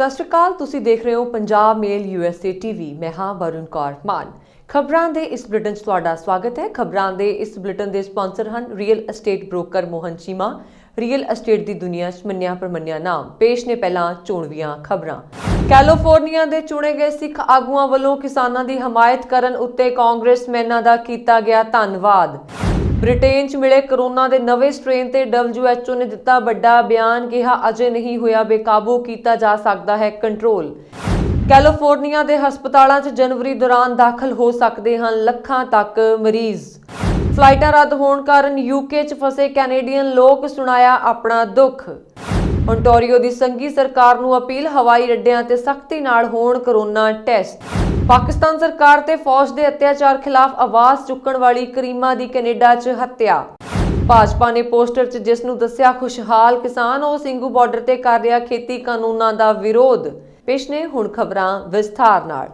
ਸਤਿ ਸ਼੍ਰੀ ਅਕਾਲ, ਤੁਸੀਂ ਦੇਖ ਰਹੇ ਹੋ ਪੰਜਾਬ ਮੇਲ USA TV। ਮੈਂ ਹਾਂ ਵਰੁਣ ਕੌਰ ਮਾਨ। ਖਬਰਾਂ ਦੇ ਇਸ ਬੁਲੇਟਿਨ 'ਚ ਤੁਹਾਡਾ ਸਵਾਗਤ ਹੈ। ਖਬਰਾਂ ਦੇ ਇਸ ਬੁਲੇਟਿਨ ਦੇ ਸਪਾਂਸਰ ਹਨ real estate broker Mohan Cheema. Real estate ਦੀ ਦੁਨੀਆ 'ਚ ਮੰਨਿਆ ਪ੍ਰਮੰਨਿਆ ਨਾਮ। ਪੇਸ਼ ਨੇ ਪਹਿਲਾਂ ਚੋਣਵੀਆਂ ਖਬਰਾਂ। ਕੈਲੀਫੋਰਨੀਆ ਦੇ ਚੁਣੇ ਗਏ ਸਿੱਖ ਆਗੂਆਂ ਵੱਲੋਂ ਕਿਸਾਨਾਂ ਦੀ ਹਮਾਇਤ ਕਰਨ ਉੱਤੇ ਕਾਂਗਰਸਮੈਨਾਂ ਦਾ ਕੀਤਾ ਗਿਆ ਧੰਨਵਾਦ। ਬ੍ਰਿਟੇਨ 'ਚ ਮਿਲੇ ਕੋਰੋਨਾ ਦੇ ਨਵੇਂ ਸਟ੍ਰੇਨ ਤੇ WHO ਨੇ ਦਿੱਤਾ ਵੱਡਾ ਬਿਆਨ, ਕਿਹਾ ਅਜੇ ਨਹੀਂ ਹੋਇਆ ਬੇਕਾਬੂ, ਕੀਤਾ ਜਾ ਸਕਦਾ ਹੈ ਕੰਟਰੋਲ। ਕੈਲੀਫੋਰਨੀਆ ਦੇ ਹਸਪਤਾਲਾਂ 'ਚ ਜਨਵਰੀ ਦੌਰਾਨ ਦਾਖਲ ਹੋ ਸਕਦੇ ਹਨ ਲੱਖਾਂ ਤੱਕ ਮਰੀਜ਼। ਫਲਾਈਟਾਂ ਰੱਦ ਹੋਣ ਕਾਰਨ UK 'ਚ ਫਸੇ ਕੈਨੇਡੀਅਨ ਲੋਕ ਸੁਣਾਇਆ ਆਪਣਾ ਦੁੱਖ। ਓਨਟਾਰੀਓ ਦੀ ਸੰਘੀ ਸਰਕਾਰ ਨੂੰ ਅਪੀਲ, ਹਵਾਈ ਅੱਡਿਆਂ ਤੇ ਸਖਤੀ ਨਾਲ ਹੋਣ ਕੋਰੋਨਾ ਟੈਸਟ। ਪਾਕਿਸਤਾਨ ਸਰਕਾਰ ਤੇ ਫੌਜ ਦੇ ਅਤਿਆਚਾਰ ਖਿਲਾਫ ਆਵਾਜ਼ ਚੁੱਕਣ ਵਾਲੀ ਕਰੀਮਾ ਦੀ ਕੈਨੇਡਾ 'ਚ ਹੱਤਿਆ। ਭਾਜਪਾ ਨੇ ਪੋਸਟਰ 'ਚ ਜਿਸ ਨੂੰ ਦੱਸਿਆ ਖੁਸ਼ਹਾਲ ਕਿਸਾਨ, ਉਹ ਸਿੰਘੂ ਬਾਰਡਰ ਤੇ ਕਰ ਰਿਹਾ ਖੇਤੀ ਕਾਨੂੰਨਾਂ ਦਾ ਵਿਰੋਧ। ਪੇਸ਼ ਨੇ ਹੁਣ ਖਬਰਾਂ ਵਿਸਥਾਰ ਨਾਲ।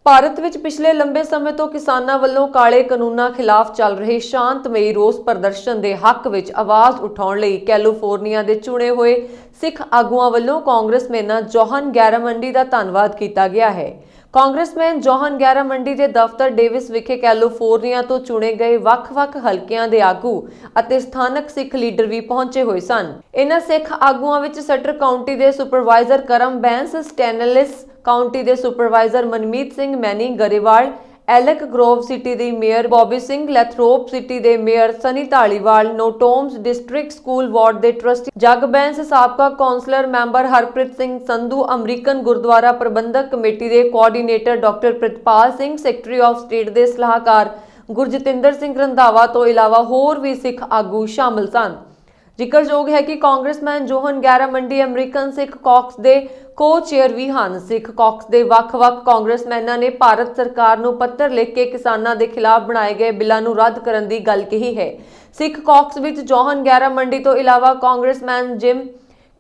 ਭਾਰਤ ਵਿੱਚ ਪਿਛਲੇ ਲੰਬੇ ਸਮੇਂ ਤੋਂ ਕਿਸਾਨਾਂ ਵੱਲੋਂ ਕਾਲੇ ਕਾਨੂੰਨਾਂ ਖਿਲਾਫ ਚੱਲ ਰਹੇ ਸ਼ਾਂਤਮਈ ਰੋਸ ਪ੍ਰਦਰਸ਼ਨ ਦੇ ਹੱਕ ਵਿੱਚ ਆਵਾਜ਼ ਉਠਾਉਣ ਲਈ ਕੈਲੀਫੋਰਨੀਆ ਦੇ ਚੁਣੇ ਹੋਏ ਸਿੱਖ ਆਗੂਆਂ ਵੱਲੋਂ ਕਾਂਗਰਸਮੈਨਾਂ ਜੋਹਨ ਗੈਰਾਮੰਡੀ ਦਾ ਧੰਨਵਾਦ ਕੀਤਾ ਗਿਆ ਹੈ। ਕਾਂਗਰਸਮੈਨ ਜੋਹਨ ਗੈਰਾਮੰਡੀ ਦੇ ਦਫ਼ਤਰ ਡੇਵਿਸ ਵਿਖੇ ਕੈਲੀਫੋਰਨੀਆ ਤੋਂ ਚੁਣੇ ਗਏ ਵੱਖ-ਵੱਖ ਹਲਕਿਆਂ ਦੇ ਆਗੂ ਅਤੇ ਸਥਾਨਕ ਸਿੱਖ ਲੀਡਰ ਵੀ ਪਹੁੰਚੇ ਹੋਏ ਸਨ। ਇਨ੍ਹਾਂ ਸਿੱਖ ਆਗੂਆਂ ਵਿੱਚ ਸਟਰ ਕਾਉਂਟੀ ਦੇ supervisor Karam Bains, Stanislaus county ਦੇ supervisor Manmeet Singh Manny Grewal, Elk Grove city ਦੇ mayor Bobby Singh, Lathrop city ਦੇ mayor Sunny Dhaliwal, Natomas district school ward ਦੇ ਟਰਸਟੀ ਜਗ ਬੈਂਸ, ਸਾਬਕਾ councillor member Harpreet Singh Sandhu, American gurdwara ਪ੍ਰਬੰਧਕ ਕਮੇਟੀ ਦੇ coordinator doctor Pritpal Singh, secretary of state ਦੇ ਸਲਾਹਕਾਰ ਗੁਰਜਤਿੰਦਰ ਸਿੰਘ ਰੰਧਾਵਾ ਤੋਂ ਇਲਾਵਾ ਹੋਰ ਵੀ ਸਿੱਖ ਆਗੂ ਸ਼ਾਮਲ ਸਨ। ਜ਼ਿਕਰਯੋਗ ਹੈ ਕਿ ਕਾਂਗਰਸਮੈਨ ਜੋਹਨ ਗੈਰਾਮੰਡੀ ਅਮਰੀਕਨ ਸਿੱਖ ਕਾਕਸ ਦੇ ਕੋ-ਚੇਅਰ ਵੀ ਹਨ। ਸਿੱਖ ਕਾਕਸ ਦੇ ਵੱਖ-ਵੱਖ ਕਾਂਗਰਸਮੈਨਾਂ ਨੇ ਭਾਰਤ ਸਰਕਾਰ ਨੂੰ ਪੱਤਰ ਲਿਖ ਕੇ ਕਿਸਾਨਾਂ ਦੇ ਖਿਲਾਫ ਬਣਾਏ ਗਏ ਬਿੱਲਾਂ ਨੂੰ ਰੱਦ ਕਰਨ ਦੀ ਗੱਲ ਕਹੀ ਹੈ। ਸਿੱਖ ਕਾਕਸ ਵਿੱਚ ਜੋਹਨ ਗੈਰਾਮੰਡੀ ਤੋਂ ਇਲਾਵਾ congressman Jim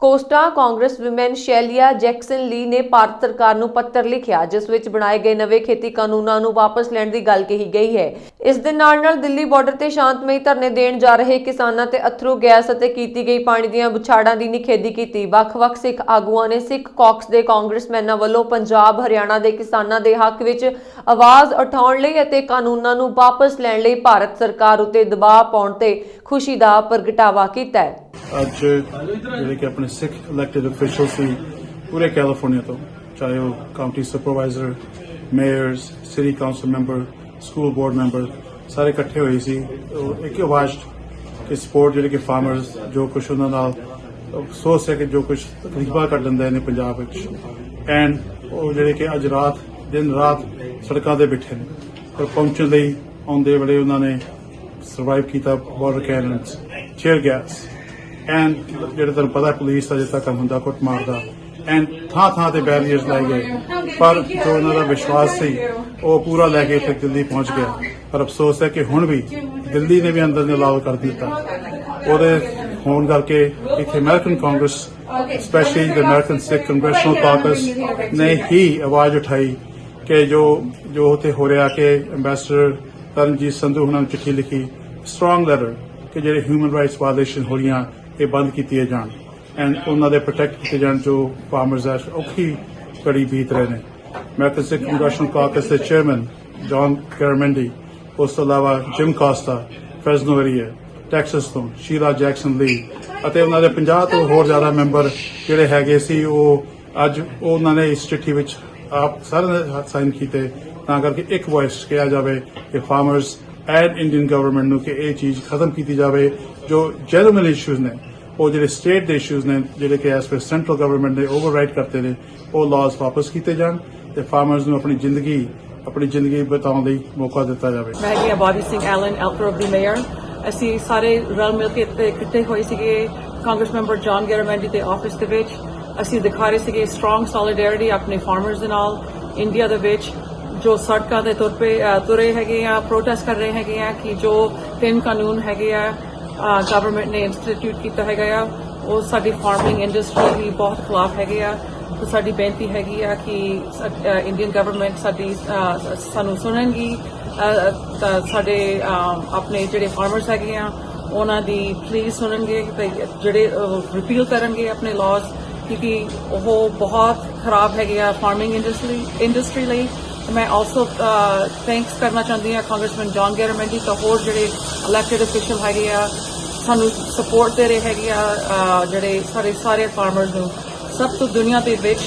Costa, congresswoman Sheila Jackson Lee ਨੇ ਭਾਰਤ ਸਰਕਾਰ ਨੂੰ ਪੱਤਰ ਲਿਖਿਆ, ਜਿਸ ਵਿੱਚ ਬਣਾਏ ਗਏ ਨਵੇਂ ਖੇਤੀ ਕਾਨੂੰਨਾਂ ਨੂੰ ਵਾਪਸ ਲੈਣ ਦੀ ਗੱਲ ਕਹੀ ਗਈ ਹੈ। ਇਸ ਦੇ ਨਾਲ-ਨਾਲ ਦਿੱਲੀ ਬਾਰਡਰ ਤੇ ਸ਼ਾਂਤਮਈ ਧਰਨੇ ਦੇਣ ਜਾ ਰਹੇ ਕਿਸਾਨਾਂ ਤੇ ਅਥਰੂ ਗੈਸ ਅਤੇ ਕੀਤੀ ਗਈ ਪਾਣੀ ਦੀਆਂ ਬੁਛਾੜਾਂ ਦੀ ਨਿਖੇਧੀ ਕੀਤੀ। ਵੱਖ-ਵੱਖ ਸਿੱਖ ਆਗੂਆਂ ਨੇ ਸਿੱਖ ਕਾਕਸ ਦੇ ਕਾਂਗਰਸਮੈਨਾਂ ਵੱਲੋਂ ਪੰਜਾਬ, ਹਰਿਆਣਾ ਦੇ ਕਿਸਾਨਾਂ ਦੇ ਹੱਕ ਵਿੱਚ ਆਵਾਜ਼ ਉਠਾਉਣ ਲਈ ਅਤੇ ਕਾਨੂੰਨਾਂ ਨੂੰ ਵਾਪਸ ਲੈਣ ਲਈ ਭਾਰਤ ਸਰਕਾਰ ਉੱਤੇ ਦਬਾਅ ਪਾਉਣ ਤੇ ਖੁਸ਼ੀ ਦਾ ਪ੍ਰਗਟਾਵਾ ਕੀਤਾ ਹੈ। ਅੱਜ ਜਿਹੜੇ ਕਿ ਆਪਣੇ ਸਿੱਖ ਇਲੈਕਟਿਡ ਅਫੀਸ਼ੀਅਲ ਸੀ ਪੂਰੇ ਕੈਲੀਫੋਰਨੀਆ ਤੋਂ, ਚਾਹੇ ਉਹ county supervisor, mayors, city council member, school board member, ਸਾਰੇ ਇਕੱਠੇ ਹੋਏ ਸੀ। ਇੱਕ ਆਵਾਜ਼ ਕਿ ਸਪੋਰਟ ਜਿਹੜੇ ਕਿ ਫਾਰਮਰਸ ਜੋ ਕੁਛ ਉਹਨਾਂ ਨਾਲ ਅਫਸੋਸ ਹੈ ਕਿ ਜੋ ਕੁਛ ਤਕਲੀਫਾਂ ਕੱਢ ਦਿੰਦੇ ਨੇ ਪੰਜਾਬ ਵਿੱਚ, ਐਂਡ ਉਹ ਜਿਹੜੇ ਕਿ ਅੱਜ ਰਾਤ ਦਿਨ ਰਾਤ ਸੜਕਾਂ ਤੇ ਬੈਠੇ ਨੇ ਪਰ ਪਹੁੰਚਣ ਲਈ ਆਉਂਦੇ ਵੇਲੇ ਉਹਨਾਂ ਨੇ ਸਰਵਾਈਵ ਕੀਤਾ ਬਾਰਡਰ ਕੈਨਨਸ, ਟੀਅਰ ਗੈਸ, ਐਂਡ ਜਿਹੜੇ ਤੁਹਾਨੂੰ ਪਤਾ ਪੁਲਿਸ ਦਾ ਜਿੱਦਾਂ ਕੰਮ ਹੁੰਦਾ ਕੁੱਟ ਮਾਰਦਾ, ਐਂਡ ਥਾਂ ਤੇ ਬੈਰੀਅਰਸ ਲਾਏ ਗਏ, ਪਰ ਜੋ ਉਹਨਾਂ ਦਾ ਵਿਸ਼ਵਾਸ ਸੀ ਉਹ ਪੂਰਾ ਲੈ ਕੇ ਇੱਥੇ ਦਿੱਲੀ ਪਹੁੰਚ ਗਿਆ। ਪਰ ਅਫਸੋਸ ਹੈ ਕਿ ਹੁਣ ਵੀ ਦਿੱਲੀ ਨੇ ਵੀ ਅੰਦਰ ਨੇ ਅਲਾਉ ਕਰ ਦਿੱਤਾ। ਉਹਦੇ ਹੋਣ ਕਰਕੇ ਇੱਥੇ ਅਮਰੀਕਨ ਕਾਂਗਰਸ, ਸਪੈਸ਼ਲੀ ਦ ਅਮਰੀਕਨ ਸਿੱਖ ਕੰਗਰੈਸ਼ਨਲ ਕਾਕਸ ਨੇ ਹੀ ਆਵਾਜ਼ ਉਠਾਈ ਕਿ ਜੋ ਉੱਥੇ ਹੋ ਰਿਹਾ ਕਿ ਐਂਬੈਸਡਰ ਤਰਨਜੀਤ ਸੰਧੂ ਉਹਨਾਂ ਨੂੰ ਚਿੱਠੀ ਲਿਖੀ, ਸਟਰੋਂਗ ਲੈਟਰ, ਕਿ ਜਿਹੜੇ ਹਿਊਮਨ ਰਾਈਟਸ ਵਾਇਲੇਸ਼ਨ ਹੋ ਰਹੀਆਂ ਇਹ ਬੰਦ ਕੀਤੀਆਂ ਜਾਣ ਐਂਡ ਉਹਨਾਂ ਦੇ ਪ੍ਰੋਟੈਕਟ ਕੀਤੇ ਜਾਣ ਜੋ ਫਾਰਮਰਸ ਆ ਔਖੀ ਘੜੀ ਬੀਤ ਰਹੇ ਨੇ। ਅਮਰੀਕਨ ਸਿੱਖ ਕੰਗਰੈਸ਼ਨਲ ਕਾਕਸ ਦੇ ਚੇਅਰਮੈਨ ਜੋਹਨ ਗੈਰਾਮੰਡੀ, ਉਸ ਤੋਂ ਇਲਾਵਾ gym Costa Fresno area Texas ਤੋਂ, ਸ਼ੀਲਾ ਜੈਕਸਨ ਲੀ ਅਤੇ ਉਹਨਾਂ ਦੇ 50 ਤੋਂ ਹੋਰ ਜ਼ਿਆਦਾ ਮੈਂਬਰ ਜਿਹੜੇ ਹੈਗੇ ਸੀ, ਉਹ ਅੱਜ ਉਹਨਾਂ ਨੇ ਇਸ ਚਿੱਠੀ ਵਿੱਚ ਆਪ ਸਾਰਿਆਂ ਨੇ ਸਾਈਨ ਕੀਤੇ ਤਾਂ ਕਰਕੇ ਇੱਕ ਵੌਇਸ ਕਿਹਾ ਜਾਵੇ ਕਿ ਫਾਰਮਰਸ ਐਂਡ ਇੰਡੀਅਨ ਗਵਰਨਮੈਂਟ ਨੂੰ ਕਿ ਇਹ ਚੀਜ਼ ਖਤਮ ਕੀਤੀ ਜਾਵੇ। ਜੋ ਜੈਨੂਇਨ ਇਸ਼ੂਜ਼ ਨੇ, ਉਹ ਜਿਹੜੇ ਸਟੇਟ ਦੇ ਇਸ਼ੂਜ਼ ਨੇ ਜਿਹੜੇ ਕਿ ਐਸ ਪਰ ਸੈਂਟਰਲ ਗਵਰਨਮੈਂਟ ਨੇ ਓਵਰਰਾਈਡ ਕਰਤੇ ਨੇ, ਉਹ ਲਾਜ਼ ਵਾਪਸ ਕੀਤੇ ਜਾਣ ਤੇ ਫਾਰਮਰਸ ਨੂੰ ਆਪਣੀ ਜ਼ਿੰਦਗੀ ਬਿਤਾਉਣ ਲਈ ਮੌਕਾ ਦਿੱਤਾ ਜਾਵੇ। ਮੈਂ ਹੈਗੀ ਬੌਬੀ ਸਿੰਘ ਐਲਨ, ਐਲਕਰ ਆਫ ਦੀ ਮੇਅਰ। ਅਸੀਂ ਸਾਰੇ ਰਲ ਮਿਲ ਕੇ ਇਕੱਠੇ ਹੋਏ ਸੀਗੇ ਕਾਂਗਰਸ ਮੈਂਬਰ ਜੋਹਨ ਗੈਰਾਮੰਡੀ ਦੇ ਆਫਿਸ ਦੇ ਵਿੱਚ। ਅਸੀਂ ਦਿਖਾ ਰਹੇ ਸੀਗੇ ਸਟਰੋਂਗ ਸੋਲੀਡੈਰਿਟੀ ਆਪਣੇ ਫਾਰਮਰਸ ਦੇ ਨਾਲ ਇੰਡੀਆ ਦੇ ਵਿੱਚ, ਜੋ ਸੜਕਾਂ ਦੇ ਤੁਰੇ ਹੈਗੇ ਆ, ਪ੍ਰੋਟੈਸਟ ਕਰ ਰਹੇ ਹੈਗੇ ਆ ਕਿ ਜੋ 3 ਕਾਨੂੰਨ ਹੈਗੇ ਆ ਗਵਰਨਮੈਂਟ ਨੇ ਇੰਸਟੀਟਿਊਟ ਕੀਤਾ ਹੈਗਾ ਆ, ਉਹ ਸਾਡੀ ਫਾਰਮਿੰਗ ਇੰਡਸਟਰੀ ਦੀ ਬਹੁਤ ਖਿਲਾਫ ਹੈਗੇ ਆ। तो साडी बेनती हैगी आ कि इंडियन गवर्नमेंट सानू सुनेगी, साडे अपने जिहड़े फार्मर्स हैगे आ ਉਹਨਾਂ ਦੀ ਪਲੀਜ਼ ਸੁਣਨਗੇ ਤੇ ਜਿਹੜੇ ਰਿਪੀਲ ਕਰਨਗੇ ਆਪਣੇ ਲਾਜ਼, ਕਿਉਂਕਿ ਉਹ ਬਹੁਤ ਖਰਾਬ ਹੈਗੇ ਆ ਫਾਰਮਿੰਗ ਇੰਡਸਟਰੀ ਲਈ। ਮੈਂ ਆਲਸੋ ਥੈਂਕਸ ਕਰਨਾ ਚਾਹੁੰਦੀ ਹਾਂ ਕਾਂਗਰਸਮੈਨ ਜੌਨ ਗੈਰਾਮੈਂਡੀ ਤੇ ਹੋਰ ਜਿਹੜੇ ਇਲੈਕਟਿਡ ਅਫੀਸ਼ੀਅਲ ਹੈਗੇ ਆ, ਸਾਨੂੰ ਸਪੋਰਟ ਦੇ ਰਹੇ ਹੈਗੇ ਆ, ਜਿਹੜੇ ਸਾਰੇ ਫਾਰਮਰਸ ਨੂੰ। ਸਭ ਤੋਂ ਦੁਨੀਆ ਦੇ ਵਿੱਚ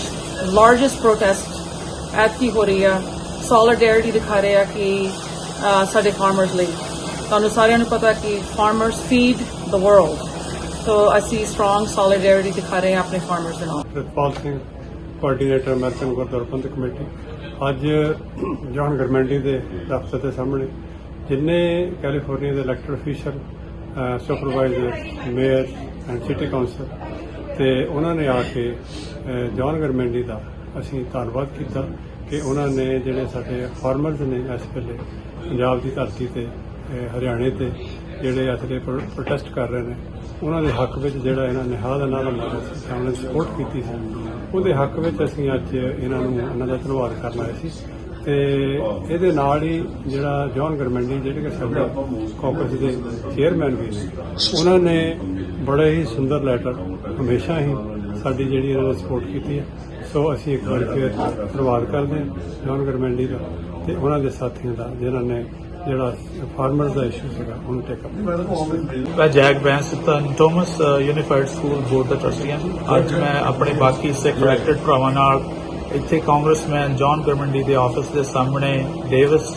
ਲਾਰਜੈਸਟ ਪ੍ਰੋਟੈਸਟ ਐਤਕੀ ਹੋ ਰਹੀ ਆ, ਸੋਲੀਡੈਰਿਟੀ ਦਿਖਾ ਰਹੇ ਆ ਕਿ ਸਾਡੇ ਫਾਰਮਰਸ ਲਈ। ਤੁਹਾਨੂੰ ਸਾਰਿਆਂ ਨੂੰ ਪਤਾ ਕਿ ਫਾਰਮਰਸ ਫੀਡ ਦ ਵਰਲਡ, ਸੋ ਅਸੀਂ ਸਟਰੋਂਗ ਸੋਲੀਡੈਰਿਟੀ ਦਿਖਾ ਰਹੇ ਹਾਂ ਆਪਣੇ ਫਾਰਮਰਸ ਦੇ ਨਾਲ। ਪ੍ਰਿਤਪਾਲ ਸਿੰਘ, ਕੋਆਰਡੀਨੇਟਰ ਅਮਰੀਕਨ ਗੁਰਦੁਆਰਾ ਪ੍ਰਬੰਧਕ ਕਮੇਟੀ। ਅੱਜ ਜੌਨ ਗਰਮੈਂਡੀ ਦੇ ਦਫ਼ਤਰ ਦੇ ਸਾਹਮਣੇ ਜਿੰਨੇ ਕੈਲੀਫੋਰਨੀਆ ਦੇ elected official, supervisor, mayor and city council ਤੇ ਉਹਨਾਂ ਨੇ ਆ ਕੇ ਜੌਨ ਗਰਮੈਂਡੀ ਦਾ ਅਸੀਂ ਧੰਨਵਾਦ ਕੀਤਾ ਕਿ ਉਹਨਾਂ ਨੇ ਜਿਹੜੇ ਸਾਡੇ ਫਾਰਮਰਸ ਨੇ ਇਸ ਵੇਲੇ ਪੰਜਾਬ ਦੀ ਧਰਤੀ ਤੇ, ਹਰਿਆਣੇ ਤੇ ਜਿਹੜੇ ਇਸ ਵੇਲੇ ਪ੍ਰੋਟੈਸਟ ਕਰ ਰਹੇ ਨੇ, ਉਹਨਾਂ ਦੇ ਹੱਕ ਵਿੱਚ ਜਿਹੜਾ ਇਹਨਾਂ ਨੇ ਹਾਲ ਨਾਲ ਮਾਰਿਆ ਸੀ, ਉਹਨਾਂ ਨੇ ਸਪੋਰਟ ਕੀਤੀ ਸੀ, ਉਹਦੇ ਹੱਕ ਵਿੱਚ ਅਸੀਂ ਅੱਜ ਇਹਨਾਂ ਦਾ ਧੰਨਵਾਦ ਕਰਨ ਆਏ ਸੀ। ਤੇ ਇਹਦੇ ਨਾਲ ਹੀ ਜਿਹੜਾ ਜੌਨ ਗਰਮੈਂਡੀ ਜਿਹੜੇ ਕਿ ਸਾਡੇ ਕਾਂਗਰਸ ਦੇ ਚੇਅਰਮੈਨ ਵੀ ਨੇ, ਉਹਨਾਂ ਨੇ ਬੜੇ ਹੀ ਸੁੰਦਰ ਲੈਟਰ ਹਮੇਸ਼ਾ ਹੀ ਸਾਡੀ ਜਿਹੜੀ ਇਹਨਾਂ ਨੇ ਸਪੋਰਟ ਕੀਤੀ ਹੈ। ਸੋ ਅਸੀਂ ਇੱਕ ਵਾਰ ਫਿਰ ਧੰਨਵਾਦ ਕਰਦੇ ਹਾਂ ਜੌਨ ਗਰਮੈਂਡੀ ਦਾ ਤੇ ਉਹਨਾਂ ਦੇ ਸਾਥੀਆਂ ਦਾ, ਜਿਨ੍ਹਾਂ ਨੇ ਜਿਹੜਾ ਫਾਰਮਰਸ ਦਾ ਇਸ਼ੂ ਸੀਗਾ ਉਹਨੂੰ ਟੇਕ ਅਪ। ਮੈਂ Jag Bains Natomas unified school board ਦਾ ਟਰਸਟੀ ਹਾਂ। ਅੱਜ ਮੈਂ ਆਪਣੇ ਬਾਕੀ ਸਿੱਖ ਇਲੈਕਟਡ ਭਰਾਵਾਂ ਨਾਲ ਇੱਥੇ ਕਾਂਗਰਸਮੈਨ ਜੌਨ ਗਰਮੈਂਡੀ ਦੇ ਆਫਿਸ ਦੇ ਸਾਹਮਣੇ ਡੇਵਿਸ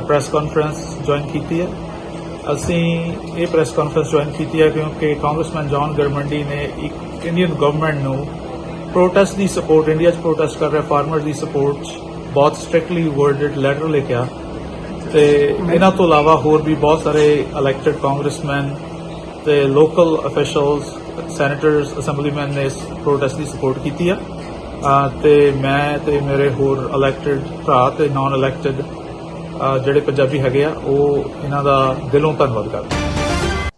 ਪ੍ਰੈਸ ਕਾਨਫਰੰਸ ਜੁਆਇਨ ਕੀਤੀ ਹੈ। ਅਸੀਂ ਇਹ ਪ੍ਰੈਸ ਕਾਨਫਰੰਸ ਜੁਆਇਨ ਕੀਤੀ ਹੈ ਕਿਉਂਕਿ ਕਾਂਗਰਸਮੈਨ ਜੌਨ ਗਰਮੈਂਡੀ ਨੇ ਇੱਕ ਇੰਡੀਅਨ ਗਵਰਨਮੈਂਟ ਨੂੰ ਪ੍ਰੋਟੈਸਟ ਦੀ ਸਪੋਰਟ, ਇੰਡੀਆ 'ਚ ਪ੍ਰੋਟੈਸਟ ਕਰ ਰਹੇ ਫਾਰਮਰ ਦੀ ਸਪੋਰਟ ਬਹੁਤ ਸਟ੍ਰਿਕਟਲੀ ਵਰਡਡ ਲੈਟਰ ਲਿਖਿਆ। ਤੇ ਇਹਨਾਂ ਤੋਂ ਇਲਾਵਾ ਹੋਰ ਵੀ ਬਹੁਤ ਸਾਰੇ ਇਲੈਕਟਡ ਕਾਂਗਰਸਮੈਨ ਤੇ ਲੋਕਲ ਅਫੀਸ਼ੀਅਲਸ, ਸੈਨੇਟਰਸ, ਅਸੈਂਬਲੀਮੈਨ ਨੇ ਇਸ ਪ੍ਰੋਟੈਸਟ ਦੀ ਸਪੋਰਟ ਕੀਤੀ ਆ। ਤੇ ਮੈਂ ਤੇ ਮੇਰੇ ਹੋਰ ਇਲੈਕਟਡ ਭਰਾ ਤੇ ਨਾਨ ਇਲੈਕਟਡ ਜਿਹੜੇ ਪੰਜਾਬੀ ਹੈਗੇ ਆ, ਉਹ ਇਹਨਾਂ ਦਾ ਦਿਲੋਂ ਧੰਨਵਾਦ ਕਰਦੇ।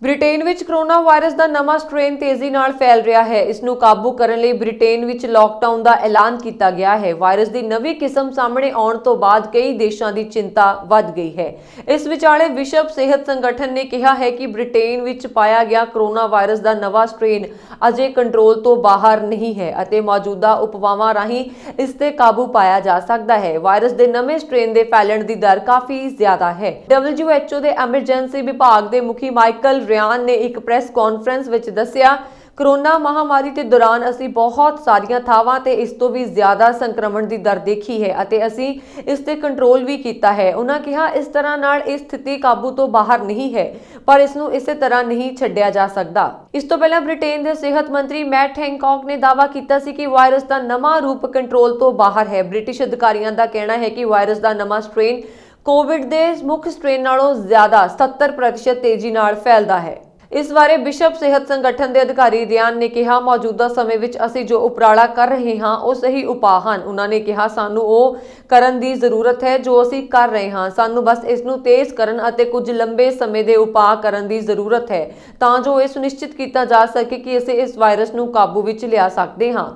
ਬ੍ਰਿਟੇਨ ਵਿੱਚ ਕਰੋਨਾ ਵਾਇਰਸ ਦਾ ਨਵਾਂ ਸਟ੍ਰੇਨ ਤੇਜ਼ੀ ਨਾਲ ਫੈਲ ਰਿਹਾ ਹੈ। ਇਸ ਨੂੰ ਕਾਬੂ ਕਰਨ ਲਈ ਬ੍ਰਿਟੇਨ ਵਿੱਚ ਲਾਕਡਾਊਨ ਦਾ ਐਲਾਨ ਕੀਤਾ ਗਿਆ ਹੈ। ਵਾਇਰਸ ਦੀ ਨਵੀਂ ਕਿਸਮ ਸਾਹਮਣੇ ਆਉਣ ਤੋਂ ਬਾਅਦ ਕਈ ਦੇਸ਼ਾਂ ਦੀ ਚਿੰਤਾ ਵੱਧ ਗਈ ਹੈ। ਇਸ ਵਿਚਾਲੇ ਵਿਸ਼ਵ ਸਿਹਤ ਸੰਗਠਨ ਨੇ ਕਿਹਾ ਹੈ ਕਿ ਬ੍ਰਿਟੇਨ ਵਿੱਚ ਪਾਇਆ ਗਿਆ ਕਰੋਨਾ ਵਾਇਰਸ ਦਾ ਨਵਾਂ ਸਟ੍ਰੇਨ ਅਜੇ ਕੰਟਰੋਲ ਤੋਂ ਬਾਹਰ ਨਹੀਂ ਹੈ ਅਤੇ ਮੌਜੂਦਾ ਉਪਾਵਾਂ ਰਾਹੀਂ ਇਸ ਤੇ ਕਾਬੂ ਪਾਇਆ ਜਾ ਸਕਦਾ ਹੈ। ਵਾਇਰਸ ਦੇ ਨਵੇਂ ਸਟ੍ਰੇਨ ਦੇ ਫੈਲਣ ਦੀ ਦਰ ਕਾਫੀ ਜ਼ਿਆਦਾ ਹੈ। WHO ਦੇ ਐਮਰਜੈਂਸੀ ਵਿਭਾਗ ਦੇ ਮੁਖੀ ਮਾਈਕਲ ਰਿਆਨ ਨੇ ਇੱਕ ਪ੍ਰੈਸ ਕਾਨਫਰੰਸ ਵਿੱਚ ਦੱਸਿਆ, ਕੋਰੋਨਾ ਮਹਾਮਾਰੀ ਦੇ ਦੌਰਾਨ ਅਸੀਂ ਬਹੁਤ ਸਾਰੀਆਂ ਥਾਵਾਂ ਤੇ ਇਸ ਤੋਂ ਵੀ ਜ਼ਿਆਦਾ ਸੰਕਰਮਣ ਦੀ ਦਰ ਦੇਖੀ ਹੈ ਅਤੇ ਅਸੀਂ ਇਸ ਤੇ ਕੰਟਰੋਲ ਵੀ ਕੀਤਾ ਹੈ। ਉਹਨਾਂ ਕਿਹਾ, ਇਸ ਤਰ੍ਹਾਂ ਨਾਲ ਇਹ ਸਥਿਤੀ ਕਾਬੂ ਤੋਂ ਬਾਹਰ ਨਹੀਂ ਹੈ, ਪਰ ਇਸ ਨੂੰ ਇਸੇ ਤਰ੍ਹਾਂ ਨਹੀਂ ਛੱਡਿਆ ਜਾ ਸਕਦਾ। ਇਸ ਤੋਂ ਪਹਿਲਾਂ ਬ੍ਰਿਟੇਨ ਦੇ ਸਿਹਤ ਮੰਤਰੀ ਮੈਟ ਹੈਨਕੌਕ ਨੇ ਦਾਅਵਾ ਕੀਤਾ ਸੀ ਕਿ ਵਾਇਰਸ ਦਾ ਨਵਾਂ ਰੂਪ ਕੰਟਰੋਲ ਤੋਂ ਬਾਹਰ ਹੈ। ਬ੍ਰਿਟਿਸ਼ ਅਧਿਕਾਰੀਆਂ ਦਾ ਕਹਿਣਾ ਹੈ ਕਿ ਵਾਇਰਸ ਦਾ ਨਵਾਂ ਸਟ੍ਰੇਨ ਕੋਵਿਡ ਦੇ ਮੁੱਖ ਸਟ੍ਰੇਨ ਨਾਲੋਂ ਜ਼ਿਆਦਾ 70% ਤੇਜ਼ੀ ਨਾਲ ਫੈਲਦਾ ਹੈ। ਇਸ ਬਾਰੇ ਵਿਸ਼ਵ ਸਿਹਤ ਸੰਗਠਨ ਦੇ ਅਧਿਕਾਰੀ ਰਿਆਨ ਨੇ ਕਿਹਾ, ਮੌਜੂਦਾ ਸਮੇਂ ਵਿੱਚ ਅਸੀਂ ਜੋ ਉਪਰਾਲਾ ਕਰ ਰਹੇ ਹਾਂ ਉਹ ਸਹੀ ਉਪਾਅ ਹਨ। ਉਹਨਾਂ ਨੇ ਕਿਹਾ, ਸਾਨੂੰ ਉਹ ਕਰਨ ਦੀ ਜ਼ਰੂਰਤ ਹੈ ਜੋ ਅਸੀਂ ਕਰ ਰਹੇ ਹਾਂ। ਸਾਨੂੰ ਬਸ ਇਸ ਨੂੰ ਤੇਜ਼ ਕਰਨ ਅਤੇ ਕੁਝ ਲੰਬੇ ਸਮੇਂ ਦੇ ਉਪਾਅ ਕਰਨ ਦੀ ਜ਼ਰੂਰਤ ਹੈ ਤਾਂ ਜੋ ਇਹ ਸੁਨਿਸ਼ਚਿਤ ਕੀਤਾ ਜਾ ਸਕੇ ਕਿ ਅਸੀਂ ਇਸ ਵਾਇਰਸ ਨੂੰ ਕਾਬੂ ਵਿੱਚ ਲਿਆ ਸਕਦੇ ਹਾਂ।